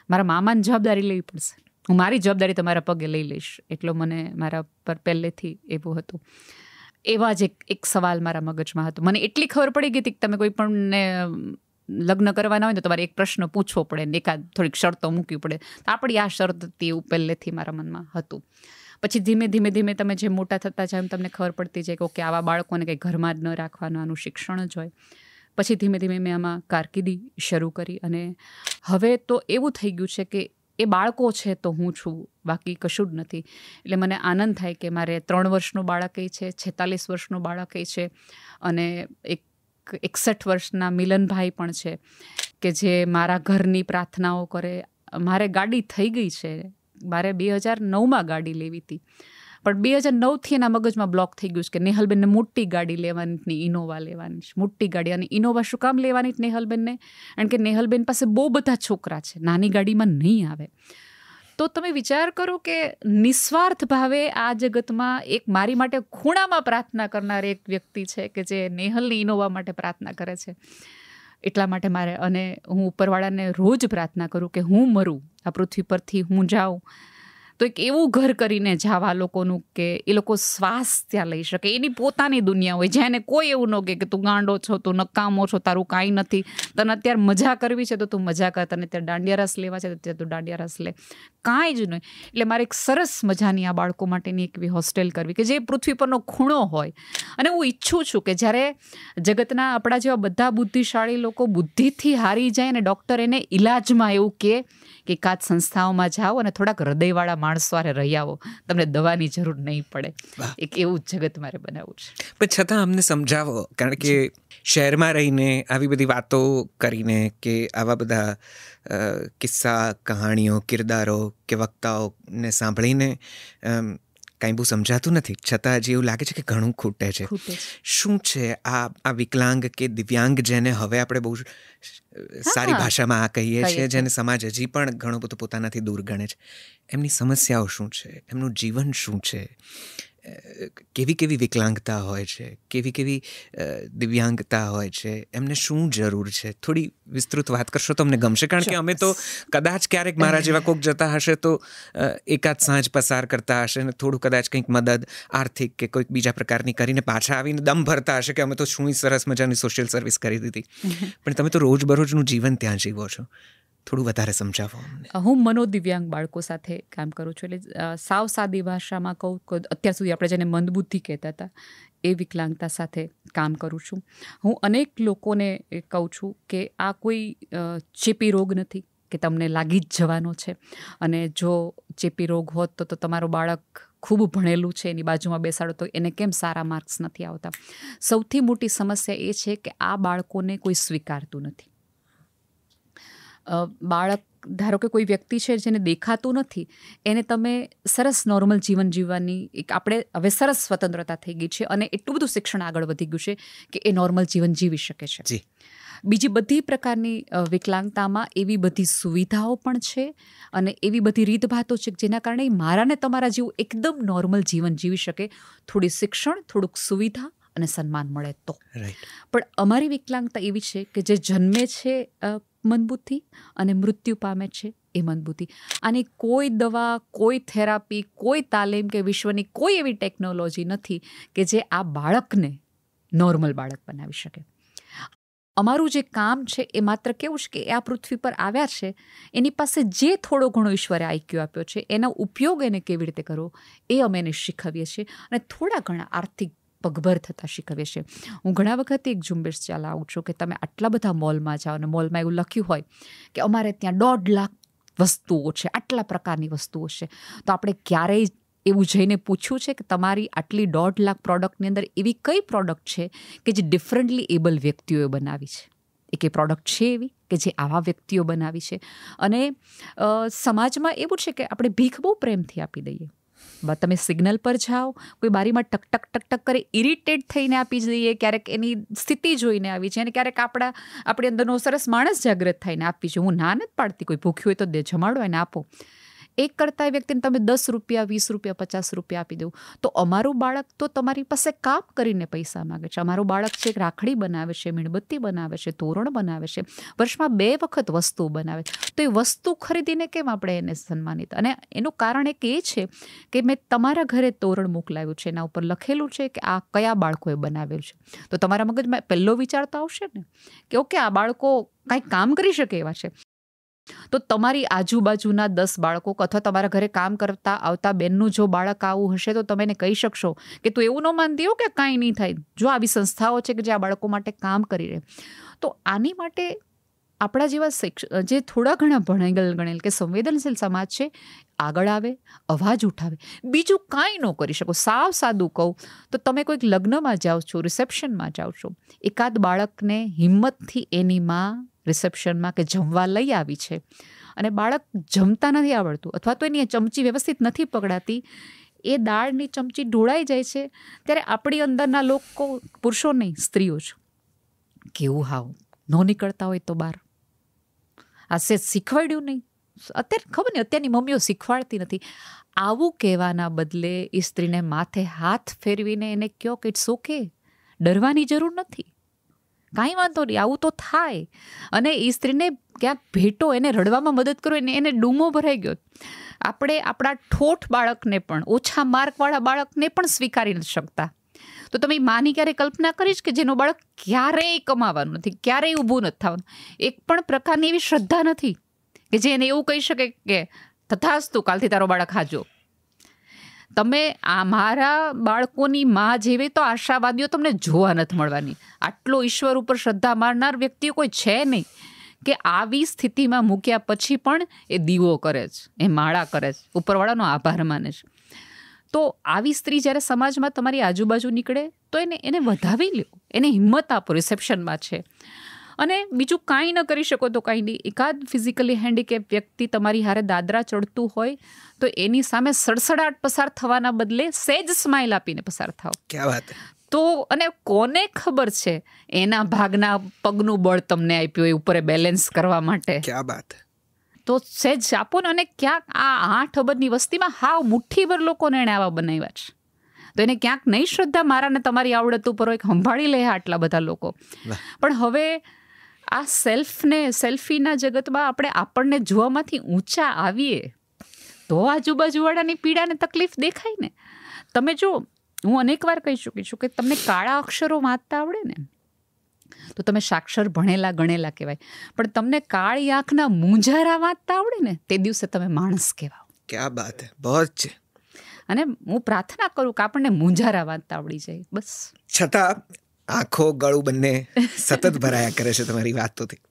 મારા મામાની જવાબદારી લેવી પડશે. હું મારી જવાબદારી તમારા પગે લઈ લઈશ. એટલો મને મારા પર પહેલેથી એવું હતું. એવા જ એક સવાલ મારા મગજમાં હતો. મને એટલી ખબર પડી ગઈ હતી કે તમે કોઈ પણને લગ્ન કરવાના હોય તો તમારે એક પ્રશ્ન પૂછવો પડે ને એકાદ થોડીક શરતો મૂકવી પડે. તો આપણી આ શરત હતી એવું પહેલેથી મારા મનમાં હતું. પછી ધીમે ધીમે તમે જે મોટા થતા જાય એમ તમને ખબર પડતી જાય કે ઓકે, આવા બાળકોને કંઈ ઘરમાં જ ન રાખવાનું, આનું શિક્ષણ જ હોય. પછી ધીમે ધીમે મેં આમાં કારકિર્દી શરૂ કરી અને હવે તો એવું થઈ ગયું છે કે એ બાળકો છે તો હું છું, બાકી કશું જ નથી. એટલે મને આનંદ થાય કે મારે 3 વર્ષનું બાળક છે, 46 વર્ષનું બાળક છે અને એક 61 વર્ષના મિલનભાઈ પણ છે કે જે મારા ઘરની પ્રાર્થનાઓ કરે. મારે ગાડી થઈ ગઈ છે. મારે 2009માં ગાડી લેવી હતી, પણ 2009થી એના મગજમાં બ્લોક થઈ ગયું છે કે નેહલબેનને મોટી ગાડી લેવાની, ઇનોવા લેવાની છે, મોટી ગાડી. અને ઇનોવા શું કામ લેવાની નેહલબેનને? કારણ કે નેહલબેન પાસે બહુ બધા છોકરા છે, નાની ગાડીમાં નહીં આવે. તો તમે વિચાર કરો કે નિસ્વાર્થ ભાવે આ જગતમાં એક મારી માટે ખૂણામાં પ્રાર્થના કરનાર એક વ્યક્તિ છે કે જે નેહલની ઇનોવા માટે પ્રાર્થના કરે છે. એટલા માટે મારે, અને હું ઉપરવાળાને રોજ પ્રાર્થના કરું કે હું મરું, આ પૃથ્વી પરથી હું જાઉં તો એક એવું ઘર કરીને જાવા લોકોનું કે એ લોકો શ્વાસ ત્યાં લઈ શકે. એની પોતાની દુનિયા હોય જ્યાં એને કોઈ એવું ન કહે કે તું ગાંડો છો, તું નકામો છો, તારું કાંઈ નથી, તને અત્યારે મજા કરવી છે તો તું મજા કર, તને અત્યારે દાંડિયા રસ લેવા છે તો અત્યારે તું દાંડિયા રસ લે, કાંઈ જ નહીં. એટલે મારે એક સરસ મજાની આ બાળકો માટેની એક એવી હોસ્ટેલ કરવી કે જે પૃથ્વી પરનો ખૂણો હોય. અને હું ઈચ્છું છું કે જ્યારે જગતના આપણા જેવા બધા બુદ્ધિશાળી લોકો બુદ્ધિથી હારી જાય અને ડૉક્ટર એને ઇલાજમાં એવું કહે કે એકાદ સંસ્થાઓમાં જાઓ અને થોડાક હૃદયવાળા માણસો હારે રહી આવો, તમને દવાની જરૂર નહીં પડે. એક એવું જ જગત મારે બનાવવું છે. પણ છતાં અમને સમજાવો, કારણ કે શહેરમાં રહીને આવી બધી વાતો કરીને કે આવા બધા કિસ્સા, કહાણીઓ, કિરદારો કે વક્તાઓને સાંભળીને કાંઈ બહુ સમજાતું નથી. છતાં હજી એવું લાગે છે કે ઘણું ખૂટે છે. શું છે આ વિકલાંગ કે દિવ્યાંગ, જેને હવે આપણે બહુ સારી ભાષામાં આ કહીએ છીએ, જેને સમાજ હજી પણ ઘણું બધું પોતાનાથી દૂર ગણે છે, એમની સમસ્યાઓ શું છે? એમનું જીવન શું છે? કેવી કેવી વિકલાંગતા હોય છે? કેવી કેવી દિવ્યાંગતા હોય છે? એમને શું જરૂર છે? થોડી વિસ્તૃત વાત કરશો તો અમને ગમશે. કારણ કે અમે તો કદાચ ક્યારેક મારા જેવા કોક જતા હશે તો એકાદ સાંજ પસાર કરતા હશે ને થોડું કદાચ કંઈક મદદ આર્થિક કે કોઈક બીજા પ્રકારની કરીને પાછા આવીને દમ ભરતા હશે કે અમે તો શું સરસ મજાની સોશિયલ સર્વિસ કરી દીધી. પણ તમે તો રોજબરોજનું જીવન ત્યાં જીવો છો. થોડું વધારે સમજાવો અમને. હું મનોદિવ્યાંગ બાળકો સાથે કામ કરું છું. એટલે સાવ સાદી ભાષામાં કહું, અત્યાર સુધી આપણે જેને મંદબુદ્ધિ કહેતા હતા એ વિકલાંગતા સાથે કામ કરું છું. હું અનેક લોકોને કહું છું કે આ કોઈ ચેપી રોગ નથી કે તમને લાગી જ જવાનો છે. અને જો ચેપી રોગ હોત તો તમારું બાળક ખૂબ ભણેલું છે, એની બાજુમાં બેસાડો તો એને કેમ સારા માર્ક્સ નથી આવતા? સૌથી મોટી સમસ્યા એ છે કે આ બાળકોને કોઈ સ્વીકારતું નથી. બાળક ધારો કે કોઈ વ્યક્તિ છે જેને દેખાતું નથી, એને તમે સરસ નોર્મલ જીવન જીવવાની આપણે હવે સરસ સ્વતંત્રતા થઈ ગઈ છે અને એટલું બધું શિક્ષણ આગળ વધી ગયું છે કે એ નોર્મલ જીવન જીવી શકે છે. બીજી બધી પ્રકારની વિકલાંગતામાં એવી બધી સુવિધાઓ પણ છે અને એવી બધી રીતભાતો છે જેના કારણે મારા ને તમારા જેવું એકદમ નોર્મલ જીવન જીવી શકે. થોડી શિક્ષણ, થોડુંક સુવિધા અને સન્માન મળે તો. પણ અમારી વિકલાંગતા એવી છે કે જે જન્મે છે મંદબુદ્ધિ અને મૃત્યુ પામે છે એ મંદબુદ્ધિ. આની કોઈ દવા, કોઈ થેરાપી, કોઈ તાલીમ કે વિશ્વની કોઈ એવી ટેકનોલોજી નથી કે જે આ બાળકને નોર્મલ બાળક બનાવી શકે. અમારું જે કામ છે એ માત્ર કેવું છે કે આ પૃથ્વી પર આવ્યા છે, એની પાસે જે થોડો ઘણો ઈશ્વરે આઈક્યુ આપ્યો છે એનો ઉપયોગ એને કેવી રીતે કરવો એ અમે એને શીખવીએ છીએ અને થોડા ઘણા આર્થિક પગભર થતાં શીખવીએ છીએ. હું ઘણા વખતે એક ઝુંબેશ ચલાવું છું કે તમે આટલા બધા મોલમાં જાઓ અને મોલમાં એવું લખ્યું હોય કે અમારે ત્યાં 1.5 લાખ વસ્તુઓ છે, આટલા પ્રકારની વસ્તુઓ છે, તો આપણે ક્યારેય એવું જઈને પૂછ્યું છે કે તમારી આટલી 1.5 લાખ પ્રોડક્ટની અંદર એવી કઈ પ્રોડક્ટ છે કે જે ડિફરન્ટલી એબલ વ્યક્તિઓએ બનાવી છે? એક એ પ્રોડક્ટ છે એવી કે જે આવા વ્યક્તિઓ બનાવી છે? અને સમાજમાં એવું છે કે આપણે ભીખ બહુ પ્રેમથી આપી દઈએ. તમે સિગ્નલ પર જાઓ, કોઈ બારીમાં ટક ટક ટક ટક કરે, ઇરિટેટ થઈને આપી દઈએ, ક્યારેક એની સ્થિતિ જોઈને આવી છે અને ક્યારેક આપણી અંદરનો સરસ માણસ જાગૃત થઈને આપી છે. હું ના નથી પાડતી, કોઈ ભૂખ્યું હોય તો જમાડો એને આપો. એક કરતા વ્યક્તિને તમે 10 રૂપિયા, 20 રૂપિયા, 50 રૂપિયા આપી દઉં તો અમારું બાળક તો તમારી પાસે કામ કરીને પૈસા માગે છે. અમારું બાળક છે રાખડી બનાવે છે, મીણબત્તી બનાવે છે, તોરણ બનાવે છે, વર્ષમાં 2 વખત વસ્તુ બનાવે છે. તો એ વસ્તુ ખરીદીને કેમ આપણે એને સન્માનિત? અને એનું કારણ એક એ છે કે મેં તમારા ઘરે તોરણ મોકલાવ્યું છે, એના ઉપર લખેલું છે કે આ કયા બાળકોએ બનાવેલું છે. તો તમારા મગજમાં પહેલો વિચાર તો આવશે ને કે ઓકે, આ બાળકો કાંઈક કામ કરી શકે એવા છે. તો તમારી આજુબાજુના 10 બાળકો અથવા તમારા ઘરે કામ કરતા આવતા બેનનું જો બાળક આવું હશે તો તમે એને કહી શકશો કે તું એવું ન માનતી હો કે કાંઈ નહીં થાય. જો આવી સંસ્થાઓ છે કે જે આ બાળકો માટે કામ કરી રહે. તો આની માટે આપણા જેવા જે થોડા ઘણા ગણેલ કે સંવેદનશીલ સમાજ છે આગળ આવે, અવાજ ઉઠાવે. બીજું કાંઈ ન કરી શકો. સાવ સાદું કહું તો તમે કોઈક લગ્નમાં જાઓ છો, રિસેપ્શનમાં જાઓ છો, એકાદ બાળકને હિંમતથી એની માં રિસેપ્શનમાં કે જમવા લઈ આવી છે અને બાળક જમતા નથી આવડતું અથવા તો એની ચમચી વ્યવસ્થિત નથી પકડાતી, એ દાળની ચમચી ઢોળાઈ જાય છે, ત્યારે આપણી અંદરના લોકો, પુરુષો નહીં સ્ત્રીઓ જ, કેવું હાવ ન નીકળતા હોય તો બહાર આ શીખવાડ્યું નહીં. અત્યારે ખબર નહીં, અત્યારની મમ્મીઓ શીખવાડતી નથી. આવું કહેવાના બદલે એ સ્ત્રીને માથે હાથ ફેરવીને એને કહો કે ઇટ્સ ઓકે, ડરવાની જરૂર નથી, કાંઈ વાંધો નહીં, આવું તો થાય. અને એ સ્ત્રીને ક્યાંક ભેટો, એને રડવામાં મદદ કરો, એને ડૂમો ભરાઈ ગયો. આપણે આપણા ઠોઠ બાળકને પણ, ઓછા માર્કવાળા બાળકને પણ સ્વીકારી નથી શકતા. તો તમે માની ક્યારેય કલ્પના કરીશ કે જેનો બાળક ક્યારેય કમાવાનું નથી, ક્યારેય ઊભું નથી થવાનું, એક પણ પ્રકારની એવી શ્રદ્ધા નથી કે જે એને એવું કહી શકે કે તથાસ્તુ કાલથી તારો બાળક હાજો. તમે આ મારા બાળકોની માં જેવી તો આશાવાદીઓ તમને જોવા નથી મળવાની. આટલો ઈશ્વર ઉપર શ્રદ્ધા મારનાર વ્યક્તિઓ કોઈ છે નહીં કે આવી સ્થિતિમાં મૂક્યા પછી પણ એ દીવો કરે છે, એ માળા કરે છે, ઉપરવાળાનો આભાર માને છે. તો આવી સ્ત્રી જ્યારે સમાજમાં તમારી આજુબાજુ નીકળે તો એને વધાવી લો, એને હિંમત આપો. રિસેપ્શનમાં છે અને બીજું કાંઈ ન કરી શકો તો કાંઈ નહીં, એકાદ ફિઝિકલી હેન્ડીકેપ વ્યક્તિ તમારી હારે દાદરા ચડતું હોય તો એની સામે સડસડાટ પસાર થવાના બદલે સહેજ સ્માઇલ આપીને પસાર થાવ. ક્યા વાત. તો અને કોને ખબર છે એના ભાગના પગનું બળ તમને આપ્યું એ ઉપર બેલેન્સ કરવા માટે. ક્યા વાત. તો સહેજ આપો ને. અને ક્યાંક આ 8 અબજની વસ્તીમાં હાવ મુઠ્ઠીભર લોકોને એને આવા બનાવ્યા છે. તો એને ક્યાંક નહીં શ્રદ્ધા મારા ને તમારી આવડત ઉપર હોય, સંભાળી લે આટલા બધા લોકો. પણ હવે આ સેલ્ફીના જગતમાં આપણને જોવામાંથી ઊંચા આવીએ તો આજુબાજુવાળાની પીડાને તકલીફ દેખાય ને. તમે જો, હું અનેક વાર કહી ચૂકી છું કે તમને કાળા અક્ષરો વાંચતા આવડે ને તો તમે સાક્ષર ભણેલા ગણેલા કહેવાય, પણ તમને કાળી આંખના મૂંઝારા વાંચતા આવડે ને તે દિવસે તમે માણસ કહેવાઓ. ક્યા બાત હે, બહોત છે. અને હું પ્રાર્થના કરું કે આપણને મૂંઝારા વાંચતા આવડી જાય બસ. છતાં આંખો ગળું બંને સતત ભરાયા કરે છે તમારી વાતોથી.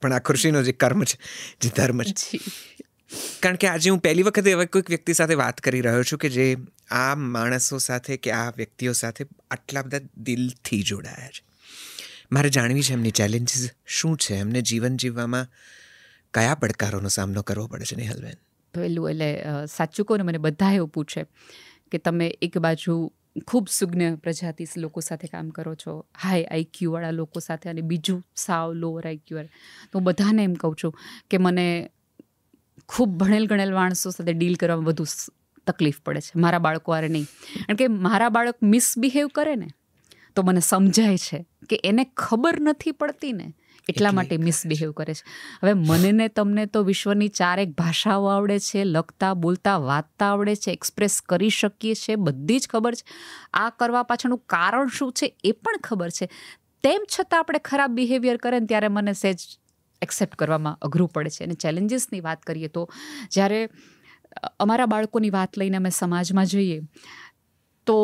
પણ આ ખુરશીનો જે કર્મ છે, જે ધર્મ છે. કારણ કે આજે હું પહેલી વખત એવા કોઈક વ્યક્તિ સાથે વાત કરી રહ્યો છું કે જે આ માણસો સાથે કે આ વ્યક્તિઓ સાથે આટલા બધા દિલથી જોડાયા છે. મારે જાણવી છે એમની ચેલેન્જીસ શું છે, એમને જીવન જીવવામાં કયા પડકારોનો સામનો કરવો પડે છે નેહલબેન? પહેલું એટલે સાચું કહું ને, મને બધા એવું પૂછે કે તમે એક બાજુ ખૂબ સુજ્ઞ પ્રજાતિ લોકો સાથે કામ કરો છો, હાઈ આઈક્યુવાળા લોકો સાથે, અને બીજું સાવ લોઅર આઈક્યુવાળા. તો હું બધાને એમ કહું છું કે મને ખૂબ ભણેલ ગણેલ માણસો સાથે ડીલ કરવામાં વધુ તકલીફ પડે છે, મારા બાળકો આરે નહીં. કારણ કે મારા બાળક મિસબિહેવ કરે ને તો મને સમજાય છે કે એને ખબર નથી પડતી ને, એટલા માટે મિસબિહેવ કરે છે. હવે મને ને તમને તો વિશ્વની 4 ભાષાઓ આવડે છે, લખતા બોલતા વાંચતા આવડે છે, એક્સપ્રેસ કરી શકીએ છીએ, બધી જ ખબર છે. આ કરવા પાછળનું કારણ શું છે એ પણ ખબર છે. તેમ છતાં આપણે ખરાબ બિહેવિયર કરે ને ત્યારે મને સહેજ એક્સેપ્ટ કરવામાં અઘરું પડે છે. અને ચેલેન્જીસની વાત કરીએ તો જ્યારે અમારા બાળકોની વાત લઈને અમે સમાજમાં જઈએ તો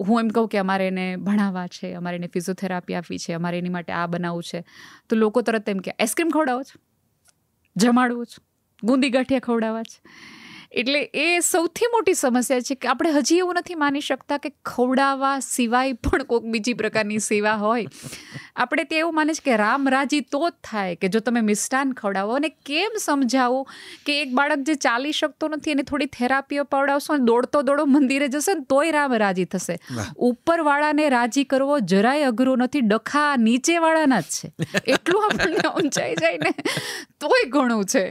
હું એમ કહું કે અમારે એને ભણાવવા છે, અમારે એને ફિઝિયોથેરાપી આપવી છે, અમારે એની માટે આ બનાવવું છે, તો લોકો તરત એમ કે આઈસ્ક્રીમ ખવડાવો છો, જમાડવું છે, ગુંદી ગાંઠિયા ખવડાવવા છે. એટલે એ સૌથી મોટી સમસ્યા છે કે આપણે હજી એવું નથી માની શકતા કે ખવડાવવા સિવાય પણ કોઈક બીજી પ્રકારની સેવા હોય. આપણે તે એવું માને છે કે રામ રાજી તો જ થાય કે જો તમે મિષ્ટાન ખવડાવો. અને કેમ સમજાવો કે એક બાળક જે ચાલી શકતો નથી એને થોડી થેરાપીઓ પવડાવશો અને દોડતો મંદિરે જશે ને તોય રામ રાજી થશે. ઉપરવાળાને રાજી કરવો જરાય અઘરો નથી, ડખા નીચેવાળાના જ છે. એટલું આપણને ઊંચાઈ જાય ને તોય ઘણું છે.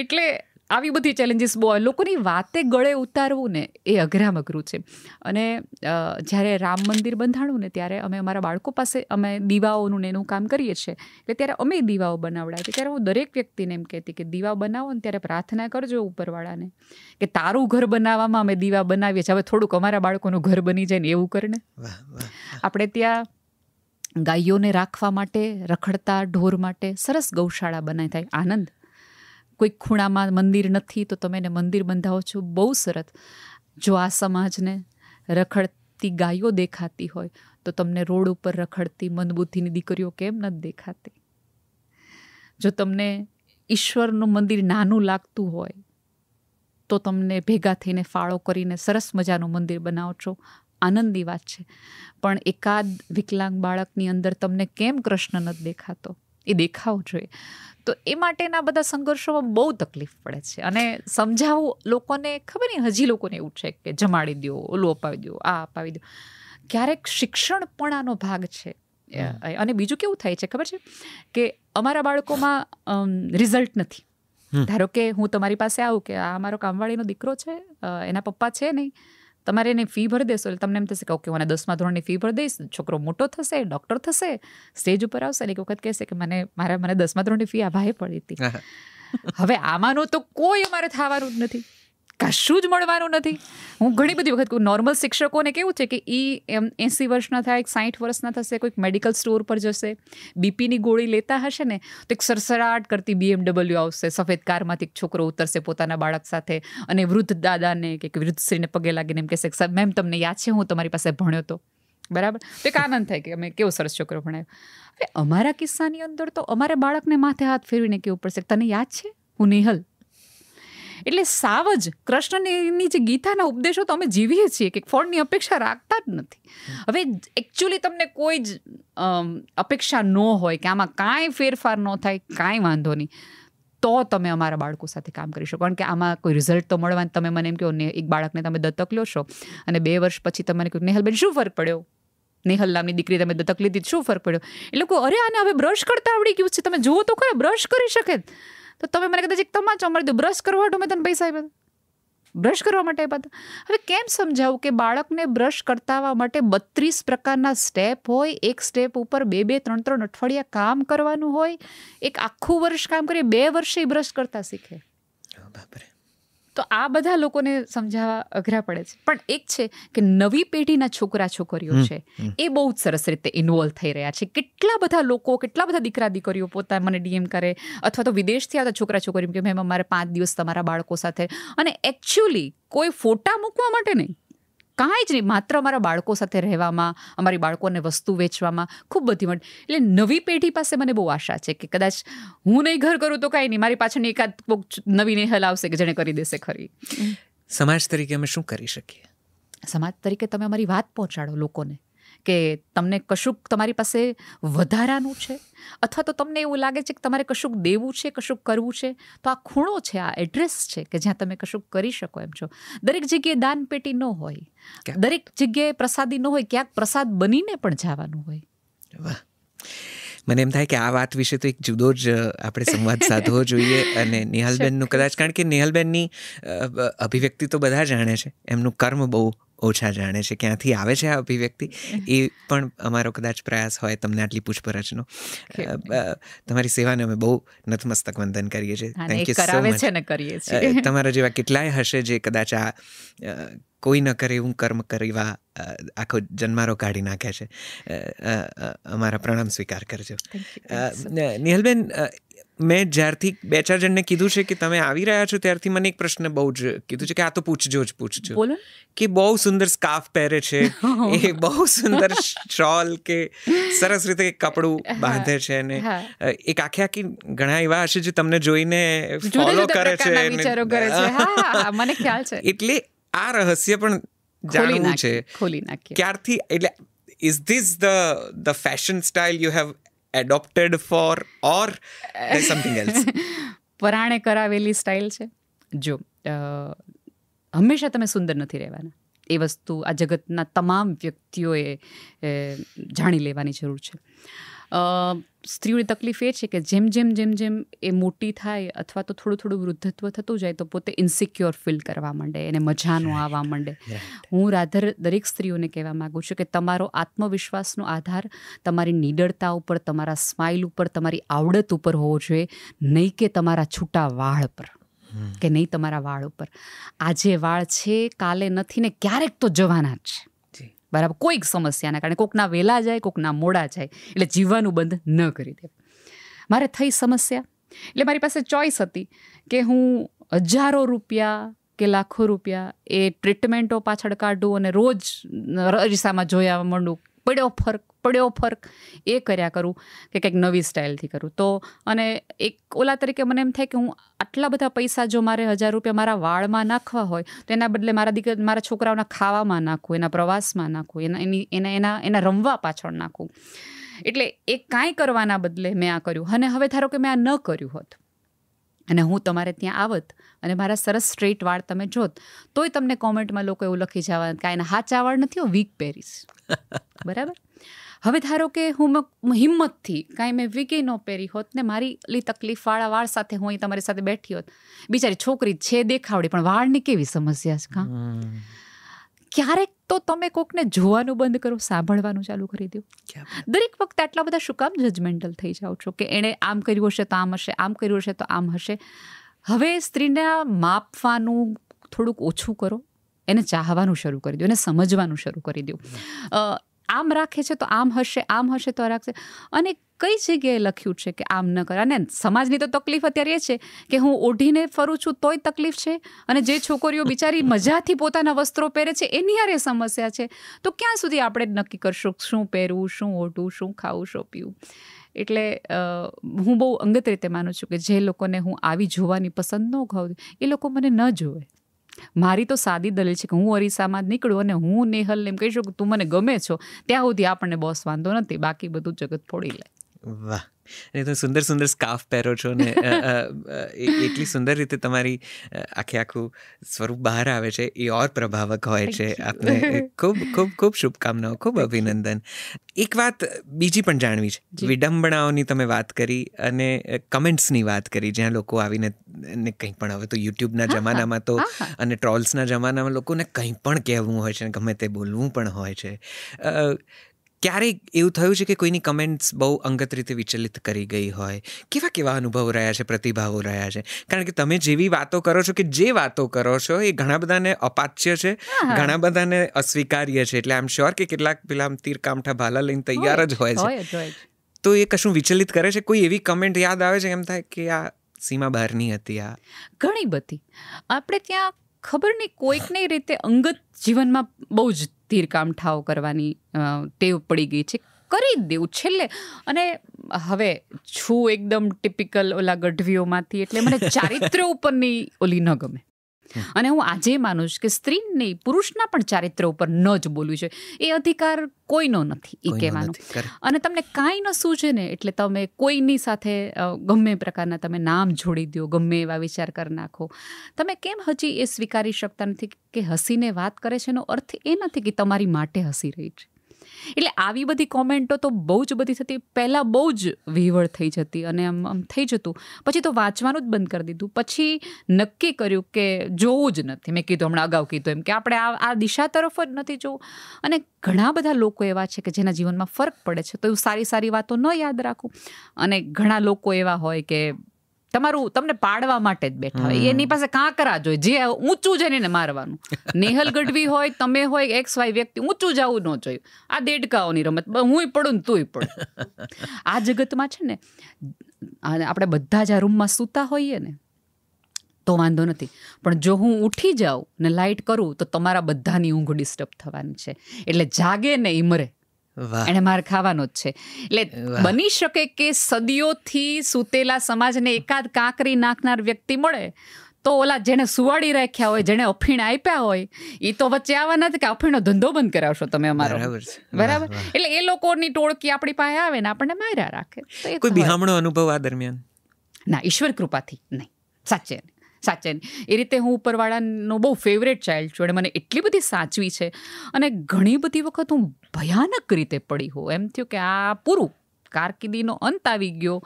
એટલે આવી બધી ચેલેન્જીસ બહુ, લોકોની વાતે ગળે ઉતારવું ને એ અઘરામ અઘરું છે. અને જ્યારે રામ મંદિર બંધાણું ને ત્યારે અમે અમારા બાળકો પાસે અમે દીવાઓનું ને એનું કામ કરીએ છીએ, એટલે ત્યારે અમે દીવાઓ બનાવડાવી. ત્યારે હું દરેક વ્યક્તિને એમ કહેતી કે દીવા બનાવો ને ત્યારે પ્રાર્થના કરજો ઉપરવાળાને કે તારું ઘર બનાવવામાં અમે દીવા બનાવીએ છીએ, હવે થોડુંક અમારા બાળકોનું ઘર બની જાય ને એવું કરીને. આપણે ત્યાં ગાયોને રાખવા માટે, રખડતા ઢોર માટે સરસ ગૌશાળા બનાવી થાય. આનંદ. કોઈક ખૂણામાં મંદિર નથી તો તમે એને મંદિર બંધાવો છો, બહુ સરસ. જો આ સમાજને રખડતી ગાયો દેખાતી હોય તો તમને રોડ ઉપર રખડતી મંદબુદ્ધિની દીકરીઓ કેમ નથી દેખાતી? જો તમને ઈશ્વરનું મંદિર નાનું લાગતું હોય તો તમને ભેગા થઈને ફાળો કરીને સરસ મજાનું મંદિર બનાવો છો, આનંદની વાત છે. પણ એકાદ વિકલાંગ બાળકની અંદર તમને કેમ કૃષ્ણ નથી દેખાતો? એ દેખાવો જોઈએ. તો એ માટેના બધા સંઘર્ષોમાં બહુ તકલીફ પડે છે. અને સમજાવવું લોકોને, ખબર નહીં હજી લોકોને એવું છે કે જમાડી દો, ઓલું અપાવી દો, આ અપાવી દો. ક્યારેક શિક્ષણ પણ આનો ભાગ છે. અને બીજું કેવું થાય છે ખબર છે કે અમારા બાળકોમાં રિઝલ્ટ નથી. ધારો કે હું તમારી પાસે આવું કે આ અમારો કામવાળીનો દીકરો છે, એના પપ્પા છે નહીં, તમારે એને ફી ભરી દેશો એટલે તમને એમ થશે કે ઓકે હું 10મા ધોરણની ફી ભરી દઈશ, છોકરો મોટો થશે, ડૉક્ટર થશે, સ્ટેજ ઉપર આવશે. એક વખત કહેશે કે મને 10મા ધોરણની ફી આ ભાઈએ પડી હતી. હવે આમાંનું તો કોઈ અમારે થવાનું જ નથી, કશું જ મળવાનું નથી. હું ઘણી બધી વખત કહું, નોર્મલ શિક્ષકોને કેવું છે કે એ 80 વર્ષના થાય, 60 વર્ષના થશે, કોઈક મેડિકલ સ્ટોર પર જશે, બીપીની ગોળી લેતા હશે ને તો એક સરસરાટ કરતી BMW આવશે, સફેદ કારમાંથી એક છોકરો ઉતરશે પોતાના બાળક સાથે, અને વૃદ્ધ દાદાને કે વૃદ્ધ સ્ત્રીને પગે લાગીને એમ કહેશે કે મેમ તમને યાદ છે હું તમારી પાસે ભણ્યો હતો, બરાબર? તો એક આનંદ થાય કે અમે કેવો સરસ છોકરો ભણાયો. હવે અમારા કિસ્સાની અંદર તો અમારે બાળકને માથે હાથ ફેરવીને કેવું પડશે તને યાદ છે હું નેહલ. એટલે સાવ જ કૃષ્ણની જે ગીતાના ઉપદેશો તો અમે જીવીએ છીએ કે ફળની અપેક્ષા રાખતા જ નથી. હવે એકચ્યુઅલી તમને કોઈ જ અપેક્ષા ન હોય કે આમાં કાંઈ ફેરફાર ન થાય, કાંઈ વાંધો નહીં, તો તમે અમારા બાળકો સાથે કામ કરી શકો. કારણ કે આમાં કોઈ રિઝલ્ટ તો મળવાનું, તમે મને એમ કહો ને એક બાળકને તમે દત્તક લો છો અને 2 વર્ષ પછી તમને કહ્યું નેહલબેન શું ફરક પડ્યો, નેહલ નામની દીકરી તમે દત્તક લીધી શું ફરક પડ્યો? એ લોકો અરે આને હવે બ્રશ કરતા આવડી ગયું છે, તમે જુઓ તો ખરા બ્રશ કરી શકે. તો તમે મને કદાચ એક તમાચો મારી દો, બ્રશ કરવા માટે મેં તને પૈસા આપ્યા, બ્રશ કરવા માટે આપ્યા હતા. હવે કેમ સમજાવું કે બાળકને બ્રશ કરતાવા માટે 32 પ્રકારના સ્ટેપ હોય, એક સ્ટેપ ઉપર 2-2, 3-3 અઠવાડિયા કામ કરવાનું હોય, એક આખું વર્ષ કામ કરીએ, 2 વર્ષે બ્રશ કરતા શીખે. તો આ બધા લોકોને સમજાવવા અઘરા પડે છે. પણ એક છે કે નવી પેઢીના છોકરા છોકરીઓ છે એ બહુ જ સરસ રીતે ઇન્વોલ્વ થઈ રહ્યા છે. કેટલા બધા લોકો, કેટલા બધા દીકરા દીકરીઓ પોતા મને ડીએમ કરે, અથવા તો વિદેશથી આવતા છોકરા છોકરીઓ કે મેમ અમારે 5 દિવસ તમારા બાળકો સાથે, અને એકચ્યુઅલી કોઈ ફોટા મૂકવા માટે નહીં, કાંઈ જ નહીં, માત્ર અમારા બાળકો સાથે રહેવામાં, અમારી બાળકોને વસ્તુ વેચવામાં ખૂબ બધી મળે. એટલે નવી પેઢી પાસે મને બહુ આશા છે કે કદાચ હું નહીં ઘર કરું તો કાંઈ નહીં, મારી પાછળની એકાદ નવી નેહલ આવશે કે જેને કરી દેશે ખરી. સમાજ તરીકે અમે શું કરી શકીએ? સમાજ તરીકે તમે અમારી વાત પહોંચાડો લોકોને કે તમને કશુંક તમારી પાસે વધારાનું છે, અથવા તો તમને એવું લાગે છે કે તમારે કશુંક દેવું છે, કશુંક કરવું છે, તો આ ખૂણો છે, આ એડ્રેસ છે કે જ્યાં તમે કશુંક કરી શકો એમ છો. દરેક જગ્યાએ દાન પેટી ન હોય, દરેક જગ્યાએ પ્રસાદી ન હોય, ક્યાંક પ્રસાદ બનીને પણ જવાનું હોય. વાહ, મને એમ થાય કે આ વાત વિશે તો એક જુદો જ આપણે સંવાદ સાધવો જોઈએ. અને નિહાલબેનનું કદાચ, કારણ કે નિહાલબેનની અભિવ્યક્તિ તો બધા જાણે છે, એમનું કર્મ બહુ ઓછા જાણે છે. ક્યાંથી આવે છે આ અભિવ્યક્તિ એ પણ અમારો કદાચ પ્રયાસ હોય તમને આટલી પૂછપરછનો. તમારી સેવાને અમે બહુ નતમસ્તક વંદન કરીએ છીએ. Thank you so much. તમારા જેવા કેટલાય હશે જે કદાચ આ કોઈ ન કરે એવું કર્મ કરવા આખો જન્મારો કાઢી નાખે છે. અમારા પ્રણામ સ્વીકાર કરજો. નિહાલબેન, મેં જ્યારથી 2-4 જણને કીધું છે કે તમે આવી રહ્યા છો ત્યારથી મને એક પ્રશ્ન બહુ જ કીધું છે કે આ તો પૂછજો જ પૂછજો. બોલો. કે બહુ સુંદર સ્કાર્ફ પહેરે છે, એ બહુ સુંદર શોલ કે સરસ રીતે કપડું બાંધે છે, અને એક આખી ઘણા એવા હશે જે તમને જોઈને ફોલો કરે છે. મને ખ્યાલ છે. એટલે આ રહસ્ય પણ જાણવું છે ખોલી નાખીએ ક્યારથી. એટલે is this the fashion style you have adopted for or there's something else? પરાણે કરાવેલી સ્ટાઇલ છે. જો હંમેશા તમે સુંદર નથી રહેવાના, એ વસ્તુ આ જગતના તમામ વ્યક્તિઓએ જાણી લેવાની જરૂર છે. સ્ત્રીઓની તકલીફ એ છે કે જેમ જેમ જેમ જેમ એ મોટી થાય અથવા તો થોડું થોડું વૃદ્ધત્વ થતું જાય તો પોતે ઇન્સિક્યોર ફીલ કરવા માંડે, એને મજાનું આવવા માંડે. હું દરેક સ્ત્રીઓને કહેવા માગું છું કે તમારો આત્મવિશ્વાસનો આધાર તમારી નિડરતા ઉપર, તમારા સ્માઇલ ઉપર, તમારી આવડત ઉપર હોવો જોઈએ, નહીં કે તમારા છૂટા વાળ પર, કે નહીં તમારા વાળ ઉપર. આજે વાળ છે, કાલે નથી, ને ક્યારેક તો જવાના જ છે. બરાબર, કોઈક સમસ્યાના કારણે કોકના વહેલા જાય, કોકના મોડા જાય, એટલે જીવવાનું બંધ ન કરી દે. મારે થઈ સમસ્યા એટલે મારી પાસે ચોઈસ હતી કે હું હજારો રૂપિયા કે લાખો રૂપિયા એ ટ્રીટમેન્ટો પાછળ કાઢું અને રોજ અરીસામાં જોયા માંડું, પડ્યો ફર્ક એ કર્યા કરું કે કંઈક નવી સ્ટાઇલથી કરું. તો અને એક ઓલા તરીકે મને એમ થાય કે હું આટલા બધા પૈસા જો મારે 1000 રૂપિયા મારા વાળમાં નાખવા હોય તો એના બદલે મારા છોકરાઓના ખાવામાં નાખવું, એના પ્રવાસમાં નાખવું, એના રમવા પાછળ નાખવું. એટલે એ કાંઈ કરવાના બદલે મેં આ કર્યું. અને હવે ધારો કે મેં આ ન કર્યું હોત અને હું તમારે ત્યાં આવત અને મારા સરસ સ્ટ્રેટ વાળ તમે જોત, તોય તમને કોમેન્ટમાં લોકો એવું લખી જવા કે એના હાચા વાળ નથી, વીક પહેરીશ. બરાબર. હવે ધારો કે હું હિંમતથી કાંઈ મેં વીકે ન પહેરી હોત ને મારી તકલીફવાળા વાળ સાથે હું અહીં તમારી સાથે બેઠી હોત, બિચારી છોકરી છે દેખાવડી પણ વાળની કેવી સમસ્યા છે. ક્યારેક તો તમે કોકને જોવાનું બંધ કરો, સાંભળવાનું ચાલુ કરી દો. દરેક વખતે આટલા બધા શું કામ જજમેન્ટલ થઈ જાઓ છો કે એણે આમ કર્યું હશે તો આમ હશે, આમ કર્યું હશે તો આમ હશે. હવે સ્ત્રીને માપવાનું થોડુંક ઓછું કરો, એને ચાહવાનું શરૂ કરી દો, એને સમજવાનું શરૂ કરી દો. આમ રાખે છે તો આમ હશે, આમ હશે તો રાખશે. અને કઈ જગ્યાએ લખ્યું છે કે આમ ન કરે? અને સમાજની તો તકલીફ અત્યારે એ છે કે હું ઓઢીને ફરું છું તોય તકલીફ છે, અને જે છોકરીઓ બિચારી મજાથી પોતાના વસ્ત્રો પહેરે છે એની હારે સમસ્યા છે. તો ક્યાં સુધી આપણે નક્કી કરશું શું પહેરવું, શું ઓઢવું, શું ખાવું, શું પીવું? એટલે હું બહુ અંગત રીતે માનું છું કે જે લોકોને હું આવી જોવાની પસંદ ન ખાઉં એ લોકો મને ન જોવે. મારી તો સાદી દલીલ છે કે હું અરીસામાં જ નીકળું અને હું નેહલને એમ કહીશું કે તું મને ગમે છો, ત્યાં સુધી આપણને બોસ વાંધો નથી, બાકી બધું જગત ફોડી લે. વાહ, એ તો સુંદર સુંદર સ્કાર્ફ પહેરો છો ને એટલી સુંદર રીતે તમારી આખું સ્વરૂપ બહાર આવે છે, એ ઓર પ્રભાવક હોય છે. આપને ખૂબ ખૂબ ખૂબ શુભકામનાઓ, ખૂબ અભિનંદન. એક વાત બીજી પણ જાણવી છે. વિડંબણાઓની તમે વાત કરી અને કમેન્ટ્સની વાત કરી, જ્યાં લોકો આવીને કંઈ પણ, હવે તો યુટ્યુબના જમાનામાં તો અને ટ્રોલ્સના જમાનામાં લોકોને કંઈ પણ કહેવું હોય છે, ગમે તે બોલવું પણ હોય છે. ક્યારેક એવું થયું છે કે કોઈની કમેન્ટ્સ બહુ અંગત રીતે વિચલિત કરી ગઈ હોય? કેવા અનુભવ રહ્યા છે, પ્રતિભાવો રહ્યા છે? કારણ કે તમે જેવી વાતો કરો છો, કે જે વાતો કરો છો એ ઘણા બધાને અપાચ્ય છે, ઘણા બધાને અસ્વીકાર્ય છે. એટલે આઈ એમ શ્યોર કે કેટલાક પેલા તીર કામઠા ભાલા લઈને તૈયાર જ હોય છે. તો એ કશું વિચલિત કરે છે? કોઈ એવી કમેન્ટ યાદ આવે છે એમ થાય કે આ સીમા બહારની હતી? આ ઘણી બધી આપણે ત્યાં ખબર નહીં કોઈકની રીતે અંગત જીવનમાં બહુ જ તીરકામઠાઓ કરવાની ટેવ પડી ગઈ છે, કરી જ દેવું છેલ્લે. અને હવે છું એકદમ ટિપિકલ ઓલા ગઢવીઓમાંથી, એટલે મને ચારિત્ર્ય ઉપરની ઓલી ન ગમે. અને હું આજે માનું છું કે સ્ત્રી નહીં, પુરુષના પણ ચારિત્ર ઉપર ન જ બોલવું છે. એ અધિકાર કોઈનો નથી એ કહેવાનો. અને તમને કાંઈ ન સૂઝે ને એટલે તમે કોઈની સાથે ગમે પ્રકારના તમે નામ જોડી દો, ગમે એવા વિચાર કરી નાખો. તમે કેમ હજી એ સ્વીકારી શકતા નથી કે હસીને વાત કરે છે એનો અર્થ એ નથી કે તમારી માટે હસી રહી છે. એટલે આવી બધી કોમેન્ટો તો બહુ જ બધી થતી. પહેલાં બહુ જ વિહવળ થઈ જતી અને આમ થઈ જતું. પછી તો વાંચવાનું જ બંધ કરી દીધું. પછી નક્કી કર્યું કે જોવું જ નથી. મેં કીધું, હમણાં અગાઉ કીધું એમ, કે આપણે આ દિશા તરફ જ નથી જોવું. અને ઘણા બધા લોકો એવા છે કે જેના જીવનમાં ફરક પડે છે, તો એવું સારી સારી વાતો ન યાદ રાખું. અને ઘણા લોકો એવા હોય કે તમને પાડવા માટે જ બેઠા હોય. એની પાસે કાંકરા જોઈએ, જે ઊંચું જઈને એને મારવાનું. નેહલ ગઢવી હોય, તમે હોય, XY વ્યક્તિ, ઊંચું જવું ન જોયું. આ દેડકાઓની રમત, હુંય પડું ને તુંય પડું. આ જગતમાં છે ને, આપણે બધા જ આ રૂમમાં સૂતા હોઈએ ને તો વાંધો નથી, પણ જો હું ઉઠી જાઉં ને લાઇટ કરું તો તમારા બધાની ઊંઘ ડિસ્ટર્બ થવાની છે. એટલે જાગે ને ઈ મરે, એને માર ખાવાનો જ છે. એટલે બની શકે કે સદીઓથી સૂતેલા સમાજને એકાદ કાંકરી નાખનાર વ્યક્તિ મળે તો ઓલા જેને સુવાડી રાખ્યા હોય, જેને અફીણ આપ્યા હોય, એ તો વચ્ચે આવવા નથી કે અફીણનો ધંધો બંધ કરાવશો તમે અમારો. બરાબર. એટલે એ લોકોની ટોળકી આપણી પાસે આવે ને આપણને માર્યા રાખે. કોઈ બિહામણો અનુભવ આ દરમિયાન? ના, ઈશ્વર કૃપાથી નહીં. સાચે એ રીતે હું ઉપરવાળાનો બહુ ફેવરેટ ચાઇલ્ડ છું. અને મને એટલી બધી સાચવી છે. અને ઘણી બધી વખત હું ભયાનક રીતે પડી હોઉં. એમ થયું કે આ પૂરું, કારકિર્દીનો અંત આવી ગયો,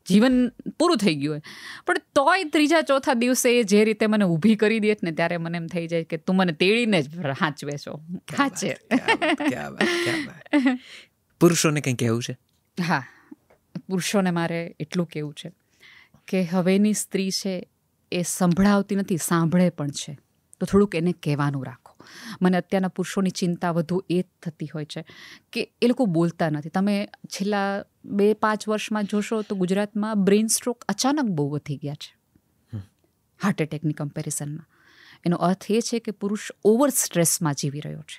જીવન પૂરું થઈ ગયું હોય. પણ તોય ત્રીજા ચોથા દિવસે જે રીતે મને ઊભી કરી દે ને, ત્યારે મને એમ થઈ જાય કે તું મને તેડીને જ હાંચવે છો. હાચે. પુરુષોને કંઈ કહેવું છે? હા, પુરુષોને મારે એટલું કહેવું છે કે હવેની સ્ત્રી છે એ સંભળાવતી નથી, સાંભળે પણ છે. તો થોડુંક એને કહેવાનું રાખો. મને અત્યારના પુરુષોની ચિંતા વધુ એ જ થતી હોય છે કે એ લોકો બોલતા નથી. તમે છેલ્લા 2-5 વર્ષમાં જોશો તો ગુજરાતમાં બ્રેઇન સ્ટ્રોક અચાનક બહુ વધી ગયા છે, હાર્ટ એટેકની કમ્પેરિઝનમાં. એનો અર્થ એ છે કે પુરુષ ઓવર સ્ટ્રેસમાં જીવી રહ્યો છે.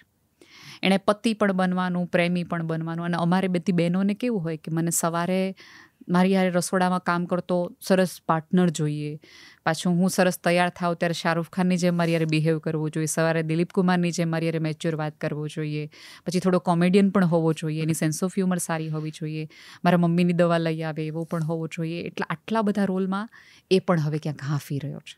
એણે પતિ પણ બનવાનું, પ્રેમી પણ બનવાનું. અને અમારી બધી બહેનોને કેવું હોય કે મને સવારે મારી યારે રસોડામાં કામ કરતો સરસ પાર્ટનર જોઈએ, પાછું હું સરસ તૈયાર થાવ ત્યારે શાહરૂખ ખાનની જેમ મારી યારે બિહેવ કરવું જોઈએ, સવારે દિલીપ કુમારની જેમ મારી યારે મેચ્યોર વાત કરવો જોઈએ, પછી થોડો કોમેડિયન પણ હોવો જોઈએ, એની સેન્સ ઓફ હ્યુમર સારી હોવી જોઈએ, મારા મમ્મીની દવા લઈ આવે એવો પણ હોવો જોઈએ. એટલે આટલા બધા રોલમાં એ પણ હવે ક્યાંક હાંફી રહ્યો છે.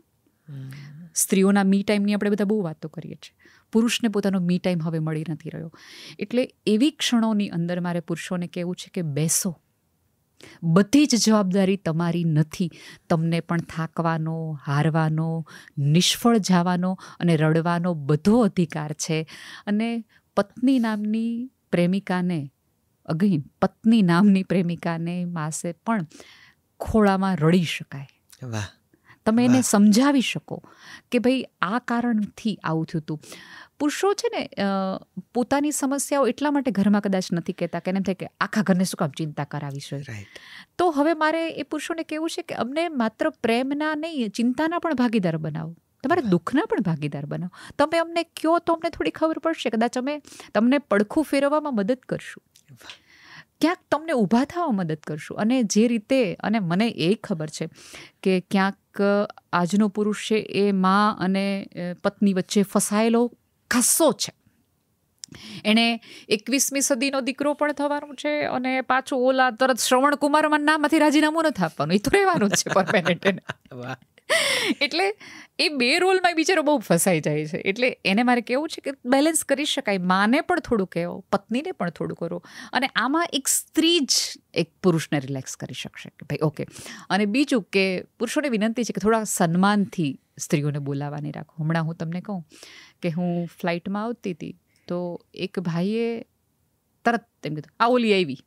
સ્ત્રીઓના મી ટાઈમની આપણે બધા બહુ વાતો કરીએ છીએ. પુરુષને પોતાનો મી ટાઈમ હવે મળી નથી રહ્યો. એટલે એવી ક્ષણોની અંદર મારે પુરુષોને કહેવું છે કે બેસો, બધી જ જવાબદારી તમારી નથી. તમને પણ થાકવાનો, હારવાનો, નિષ્ફળ જવાનો અને રડવાનો બધો અધિકાર છે. અને પત્ની નામની પ્રેમિકાને માસે પણ ખોળામાં રડી શકાય. વાહ. તમે એને સમજાવી શકો કે ભાઈ આ કારણથી આવું થયું હતું. પુરુષો છે ને પોતાની સમસ્યાઓ એટલા માટે ઘરમાં કદાચ નથી કહેતા કે એને થાય કે આખા ઘરને શું કામ ચિંતા કરાવી છે. તો હવે મારે એ પુરુષોને કહેવું છે કે અમને માત્ર પ્રેમના નહીં, ચિંતાના પણ ભાગીદાર બનાવો, તમારા દુઃખના પણ ભાગીદાર બનાવો. તમે અમને કહો તો અમને થોડી ખબર પડશે, કદાચ અમે તમને પડખું ફેરવવામાં મદદ કરશું, ક્યાંક તમને ઊભા થવા મદદ કરશું. અને જે રીતે, અને મને એ ખબર છે કે ક્યાંક આજનો પુરુષ છે એ મા અને પત્ની વચ્ચે ફસાયેલો ખાસ્સો છે. એણે 21મી સદીનો દીકરો પણ થવાનું છે અને પાછું ઓલા તરત શ્રવણ કુમારમાં નામમાંથી રાજીનામું નથી આપવાનું, એ તો રહેવાનું જ છે પરમેનન્ટ. એટલે એ બે રોલમાં બિચારો બહુ ફસાઈ જાય છે. એટલે એને મારે કહેવું છે કે બેલેન્સ કરી શકાય. માને પણ થોડું કહેવો, પત્નીને પણ થોડું કરો. અને આમાં એક સ્ત્રી જ એક પુરુષને રિલેક્સ કરી શકશે કે ભાઈ ઓકે. અને બીજું કે પુરુષોને વિનંતી છે કે થોડા સન્માનથી સ્ત્રીઓને બોલાવવાની રાખો. હમણાં હું તમને કહું કે હું ફ્લાઇટમાં આવતી હતી તો એક ભાઈએ તરત એમ કીધું આ ઓલી આવી.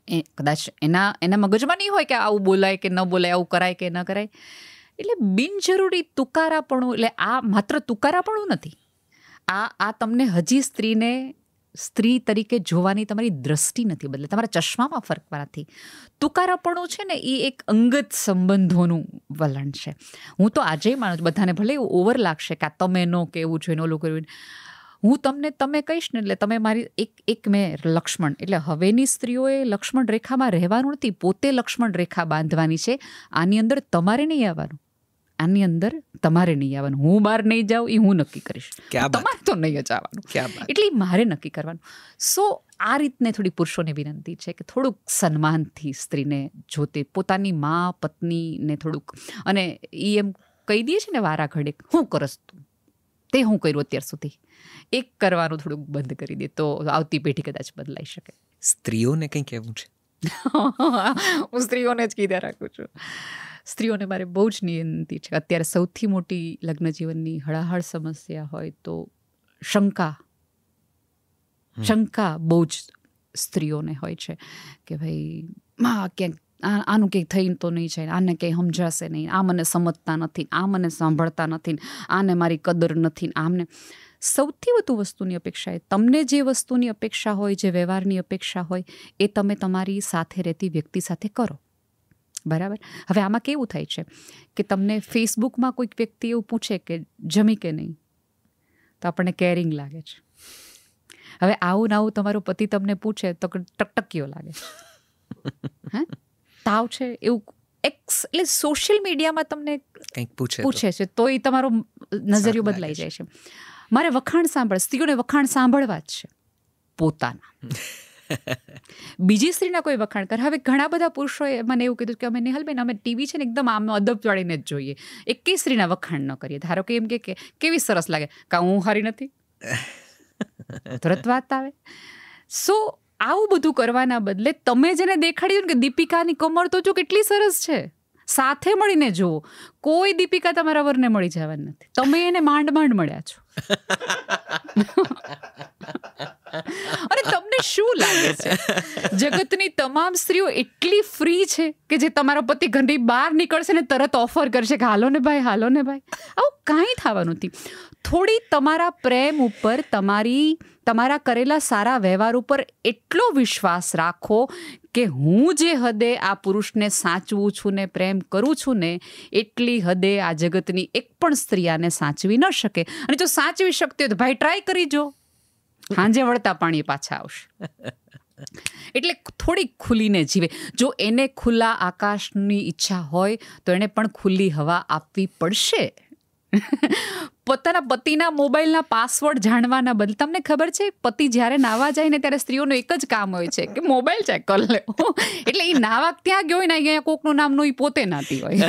એ કદાચ એના મગજમાં નહીં હોય કે આવું બોલાય કે ન બોલાય, આવું કરાય કે ન કરાય. એટલે બિનજરૂરી તુકારાપણું. એટલે આ માત્ર તુકારાપણું નથી, આ તમને હજી સ્ત્રીને સ્ત્રી તરીકે જોવાની તમારી દ્રષ્ટિ નથી બદલે, તમારા ચશ્મામાં ફરક નથી. તુકારાપણું છે ને એ એક અંગત સંબંધોનું વલણ છે. હું તો આજે માનું છું, બધાને ભલે એવું ઓવર લાગશે કે આ તમે નો કેવું જોઈએ, ઓલું કરવું, હું તમે કહીશ ને એટલે તમે મારી એક મેં લક્ષ્મણ, એટલે હવેની સ્ત્રીઓએ લક્ષ્મણ રેખામાં રહેવાનું નથી, પોતે લક્ષ્મણ રેખા બાંધવાની છે. આની અંદર તમારે નહીં આવવાનું, આની અંદર તમારે નહીં આવવાનું. હું બહાર નહીં જાઉં એ હું નક્કી કરીશ, ક્યાં બાત. તમારે તો નહીં જ આવવાનું. ક્યાં બાત. એટલે મારે નક્કી કરવાનું. સો આ રીતને થોડી પુરુષોને વિનંતી છે કે થોડુંક સન્માનથી સ્ત્રીને જોતે, પોતાની મા પત્નીને થોડુંક, અને એ એમ કહી દે છે ને વારા ઘડે, હું કરસ તું, તે હું કર્યું અત્યાર સુધી, એક કરવાનું થોડુંક બંધ કરી દે તો આવતી પેઢી કદાચ બદલાઈ શકે. સ્ત્રીઓને કંઈ કહેવું છે? હું સ્ત્રીઓને જ કીધા રાખું છું. સ્ત્રીઓને મારે બહુ જ વિનંતી છે. અત્યારે સૌથી મોટી લગ્ન જીવનની હળાહળ સમસ્યા હોય તો શંકા બહુ જ સ્ત્રીઓને હોય છે કે ભાઈ ક્યાંક આનું કંઈક થઈને તો નહીં જાય, આને કંઈ સમજાશે નહીં, આ મને સમજતા નથી, આ મને સાંભળતા નથી, આને મારી કદર નથી, આમને. સૌથી વધુ વસ્તુની અપેક્ષા એ તમને જે વસ્તુની અપેક્ષા હોય, જે વ્યવહારની અપેક્ષા હોય, એ તમે તમારી સાથે રહેતી વ્યક્તિ સાથે કરો. બરાબર. હવે આમાં કેવું થાય છે કે તમને ફેસબુકમાં કોઈક વ્યક્તિ એવું પૂછે કે જમી કે નહીં, તો આપણને કેરિંગ લાગે છે. હવે આવું ને આવું તમારો પતિ તમને પૂછે તો ટકટકીઓ લાગે છે, હે તાવ છે એવું. એટલે સોશિયલ મીડિયામાં તમને કંઈક પૂછે છે તો એ તમારો નજરિયો બદલાઈ જાય છે. મારે વખાણ સ્ત્રીઓને વખાણ સાંભળવા જ છે પોતાના. બીજી સ્ત્રીના કોઈ વખાણ કરે. હવે ઘણા બધા પુરુષોએ મને એવું કીધું કે અમે નિહાલબેન અમે ટીવી છે ને એકદમ આમ અદબ વાળીને જ જોઈએ, એકેય સ્ત્રીના વખાણ ન કરીએ. ધારો કે એમ કે કેવી સરસ લાગે, કાં હું હારી નથી, તુરંત વાત આવે. સો આવું બધું કરવાના બદલે તમે જેને દેખાડ્યું કે દીપિકાની કમર તો જો કેટલી સરસ છે, સાથે મળીને જુઓ. કોઈ દીપિકા તમારા વરને મળી જવાની નથી, તમે એને માંડ મળ્યા છો. અને તમને શું લાગે છે જગતની તમામ સ્ત્રીઓ એટલી ફ્રી છે કે જે તમારો પતિ ઘરની બહાર નીકળશે ને તરત ઓફર કરશે કે હાલો ને ભાઈ, હાલો ને ભાઈ? આવું કાંઈ થવાનું નથી. થોડી તમારા પ્રેમ ઉપર, તમારા કરેલા સારા વ્યવહાર ઉપર એટલો વિશ્વાસ રાખો કે હું જે હદે આ પુરુષને સાચવું છું ને પ્રેમ કરું છું ને, એટલી હદે આ જગતની એક પણ સ્ત્રી આને સાચવી ન શકે. અને જો સાચવી શકતી હોય તો ભાઈ ટ્રાય કરી જો, સાંજે વળતા પાણી પાછા આવશે. એટલે થોડી ખુલીને જીવે. જો એને ખુલ્લા આકાશની ઈચ્છા હોય તો એને પણ ખુલ્લી હવા આપવી પડશે. પોતાના પતિના મોબાઈલના પાસવર્ડ જાણવાના બદલે, તમને ખબર છે પતિ જ્યારે નાવા જાય ને ત્યારે સ્ત્રીઓનું એક જ કામ હોય છે કે મોબાઈલ ચેક કરી લે. એટલે એ નાવા ત્યાં ગયો હોય ને અહીંયા કોકનું નામનું એ પોતે નાતી હોય.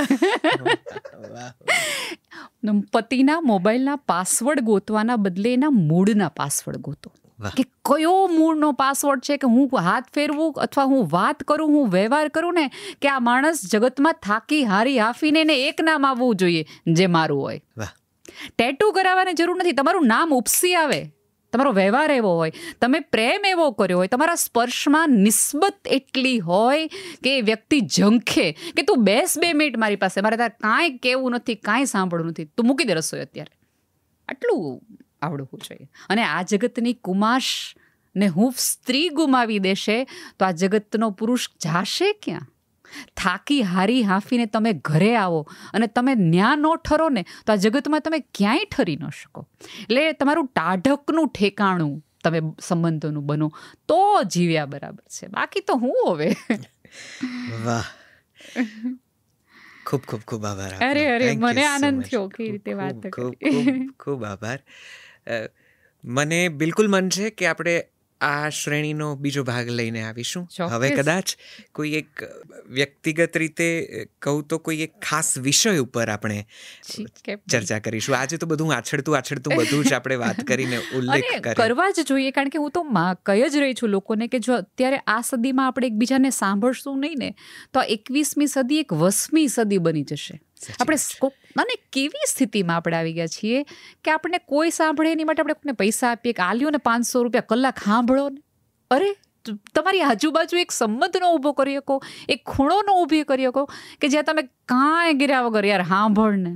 પતિના મોબાઈલના પાસવર્ડ ગોતવાના બદલે એના મૂળના પાસવર્ડ ગોતો કે કયો મૂળનો પાસવર્ડ છે કે હું હાથ ફેરવું અથવા હું વાત કરું, હું વ્યવહાર કરું ને કે આ માણસ જગતમાં થાકી હારી હાફીને એને એક નામ આવવું જોઈએ જે મારું હોય. ટેટુ કરાવવાની જરૂર નથી, તમારું નામ ઉપસી આવે, તમારો વ્યવહાર એવો હોય, તમે પ્રેમ એવો કર્યો હોય, તમારા સ્પર્શમાં નિસ્બત એટલી હોય કે વ્યક્તિ ઝંખે કે તું બેસ 2 મિનિટ મારી પાસે, મારે તારે કાંઈ કહેવું નથી, કાંઈ સાંભળવું નથી, તું મૂકી દે રસોઈ અત્યારે. આટલું આવડવું જોઈએ. અને આ જગતની કુમાશ ને હું સ્ત્રી ગુમાવી દેશે તો આ જગતનો પુરુષ જાશે ક્યાં? થાકી હારી હાફીને તમે ઘરે આવો અને તમે ન્યા ન ઠરો ને તો આ જગતમાં તમે ક્યાંય ઠરી ન શકો. એટલે તમારું ટાઢકનું ઠેકાણું તમે સંબંધોનું બનો તો જીવ્યા બરાબર છે. બાકી તો હું હવે. વાહ, ખૂબ ખૂબ ખૂબ આભાર. અરે મને આનંદ થયો કઈ રીતે વાત કરી. ખૂબ આભાર. મને બિલકુલ મન છે કે આપણે આ શ્રેણીનો બીજો ભાગ લઈને આવીશું. હવે કદાચ કોઈ એક વ્યક્તિગત રીતે કહું તો કોઈ એક ખાસ વિષય ઉપર આપણે ચર્ચા કરીશું. આજે તો બધું આછળતું બધું જ આપણે વાત કરીને ઉલ્લેખ કરવા જ જોઈએ. કારણ કે હું તો કહી જ રહી છું લોકોને કે જો અત્યારે આ સદીમાં આપણે એકબીજાને સાંભળશું નહીં ને તો 21મી સદી એક 20મી સદી બની જશે. આપણે અને કેવી સ્થિતિમાં આપણે આવી ગયા છીએ કે આપણને કોઈ સાંભળે એની માટે આપણે કોઈને પૈસા આપીએ કે આલ્યો ને 500 રૂપિયા કલાક સાંભળો ને. અરે તમારી આજુબાજુ એક સંબંધનો ઊભો કરી શકો, એક ખૂણોનો ઊભી કરી શકો કે જ્યાં તમે કાંઈ ગીર્યા વગર યાર સાંભળ ને.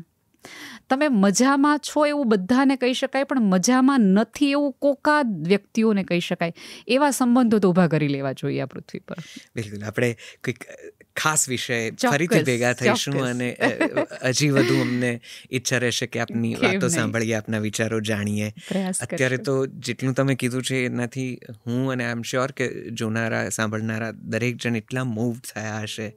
તમે મજામાં છો એવું બધાને કહી શકાય, પણ મજામાં નથી એવું કોકા વ્યક્તિઓને કહી શકાય. એવા સંબંધો તો ઊભા કરી લેવા જોઈએ આ પૃથ્વી પર. બિલકુલ. આપણે કોઈક ખાસ વિષય ચોક્કસ, ફરીથી ભેગા થઈશું ચોક્કસ. અને હજી વધુ અમને ઈચ્છા રહેશે કે આપની કેમ વાતો નહીં? સાંભળીએ, આપના વિચારો જાણીએ. પ્રયાસ અત્યારે કરશું. તો જેટલું તમે કીધું છે એનાથી હું અને આઈ એમ શ્યોર કે જોનારા સાંભળનારા દરેક જણ એટલા મૂવ થયા હશે,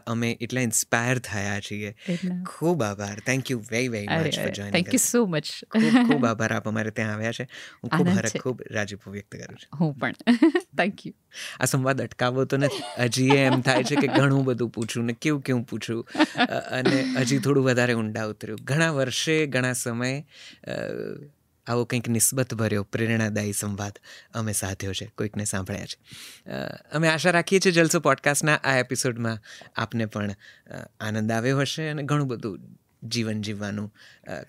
અમે એટલા ઇન્સ્પાયર થયા છીએ. એટલા. ખૂબ આભાર. થેન્ક યુ વેરી વેરી અરે much for thank joining you us. So much. ખૂબ ખૂબ આભાર આપ અમારે ત્યાં આવ્યા છે. હું ખૂબ આનંદ હરખ, છે. ખૂબ રાજીપો વ્યક્ત કરું છું. હું પણ થેન્ક યુ. આ સંવાદ અટકાવવો તો નથી. હજી એમ થાય છે કે ઘણું બધું પૂછું ને કેવું પૂછું, અને હજી થોડું વધારે ઊંડા ઉતર્યું. ઘણા વર્ષે, ઘણા સમય આવો કંઈક નિસ્બત ભર્યો પ્રેરણાદાયી સંવાદ અમે સાધ્યો છે, કોઈકને સાંભળ્યા છે. અમે આશા રાખીએ છીએ જલસો પોડકાસ્ટના આ એપિસોડમાં આપને પણ આનંદ આવ્યો હશે અને ઘણું બધું જીવન જીવવાનું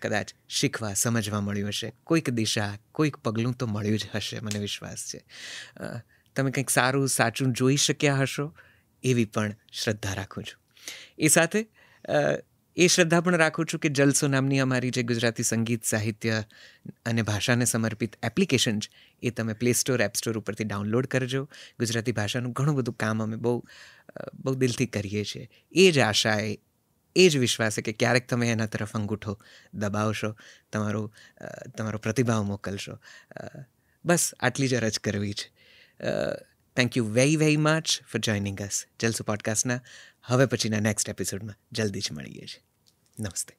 કદાચ શીખવા, સમજવા મળ્યું હશે. કોઈક દિશા, કોઈક પગલું તો મળ્યું જ હશે, મને વિશ્વાસ છે. તમે કંઈક સારું, સાચું જોઈ શક્યા હશો એવી પણ શ્રદ્ધા રાખું છું. એ સાથે એ શ્રદ્ધા પણ રાખું છું કે જલસો નામની અમારી જે ગુજરાતી સંગીત, સાહિત્ય અને ભાષાને સમર્પિત એપ્લિકેશન છે એ તમે પ્લે સ્ટોર, એપ સ્ટોર ઉપરથી ડાઉનલોડ કરજો. ગુજરાતી ભાષાનું ઘણું બધું કામ અમે બહુ દિલથી કરીએ છીએ. એ જ આશાએ, એ જ વિશ્વાસે કે ક્યારેક તમે એના તરફ અંગૂઠો દબાવશો, તમારો પ્રતિભાવ મોકલશો. બસ આટલી જ અરજ કરવી છે. Thank you very very much for joining us. જલસો પોડકાસ્ટના હવે પછીના નેક્સ્ટ એપિસોડમાં જલ્દી જ મળીએ છીએ. નમસ્તે.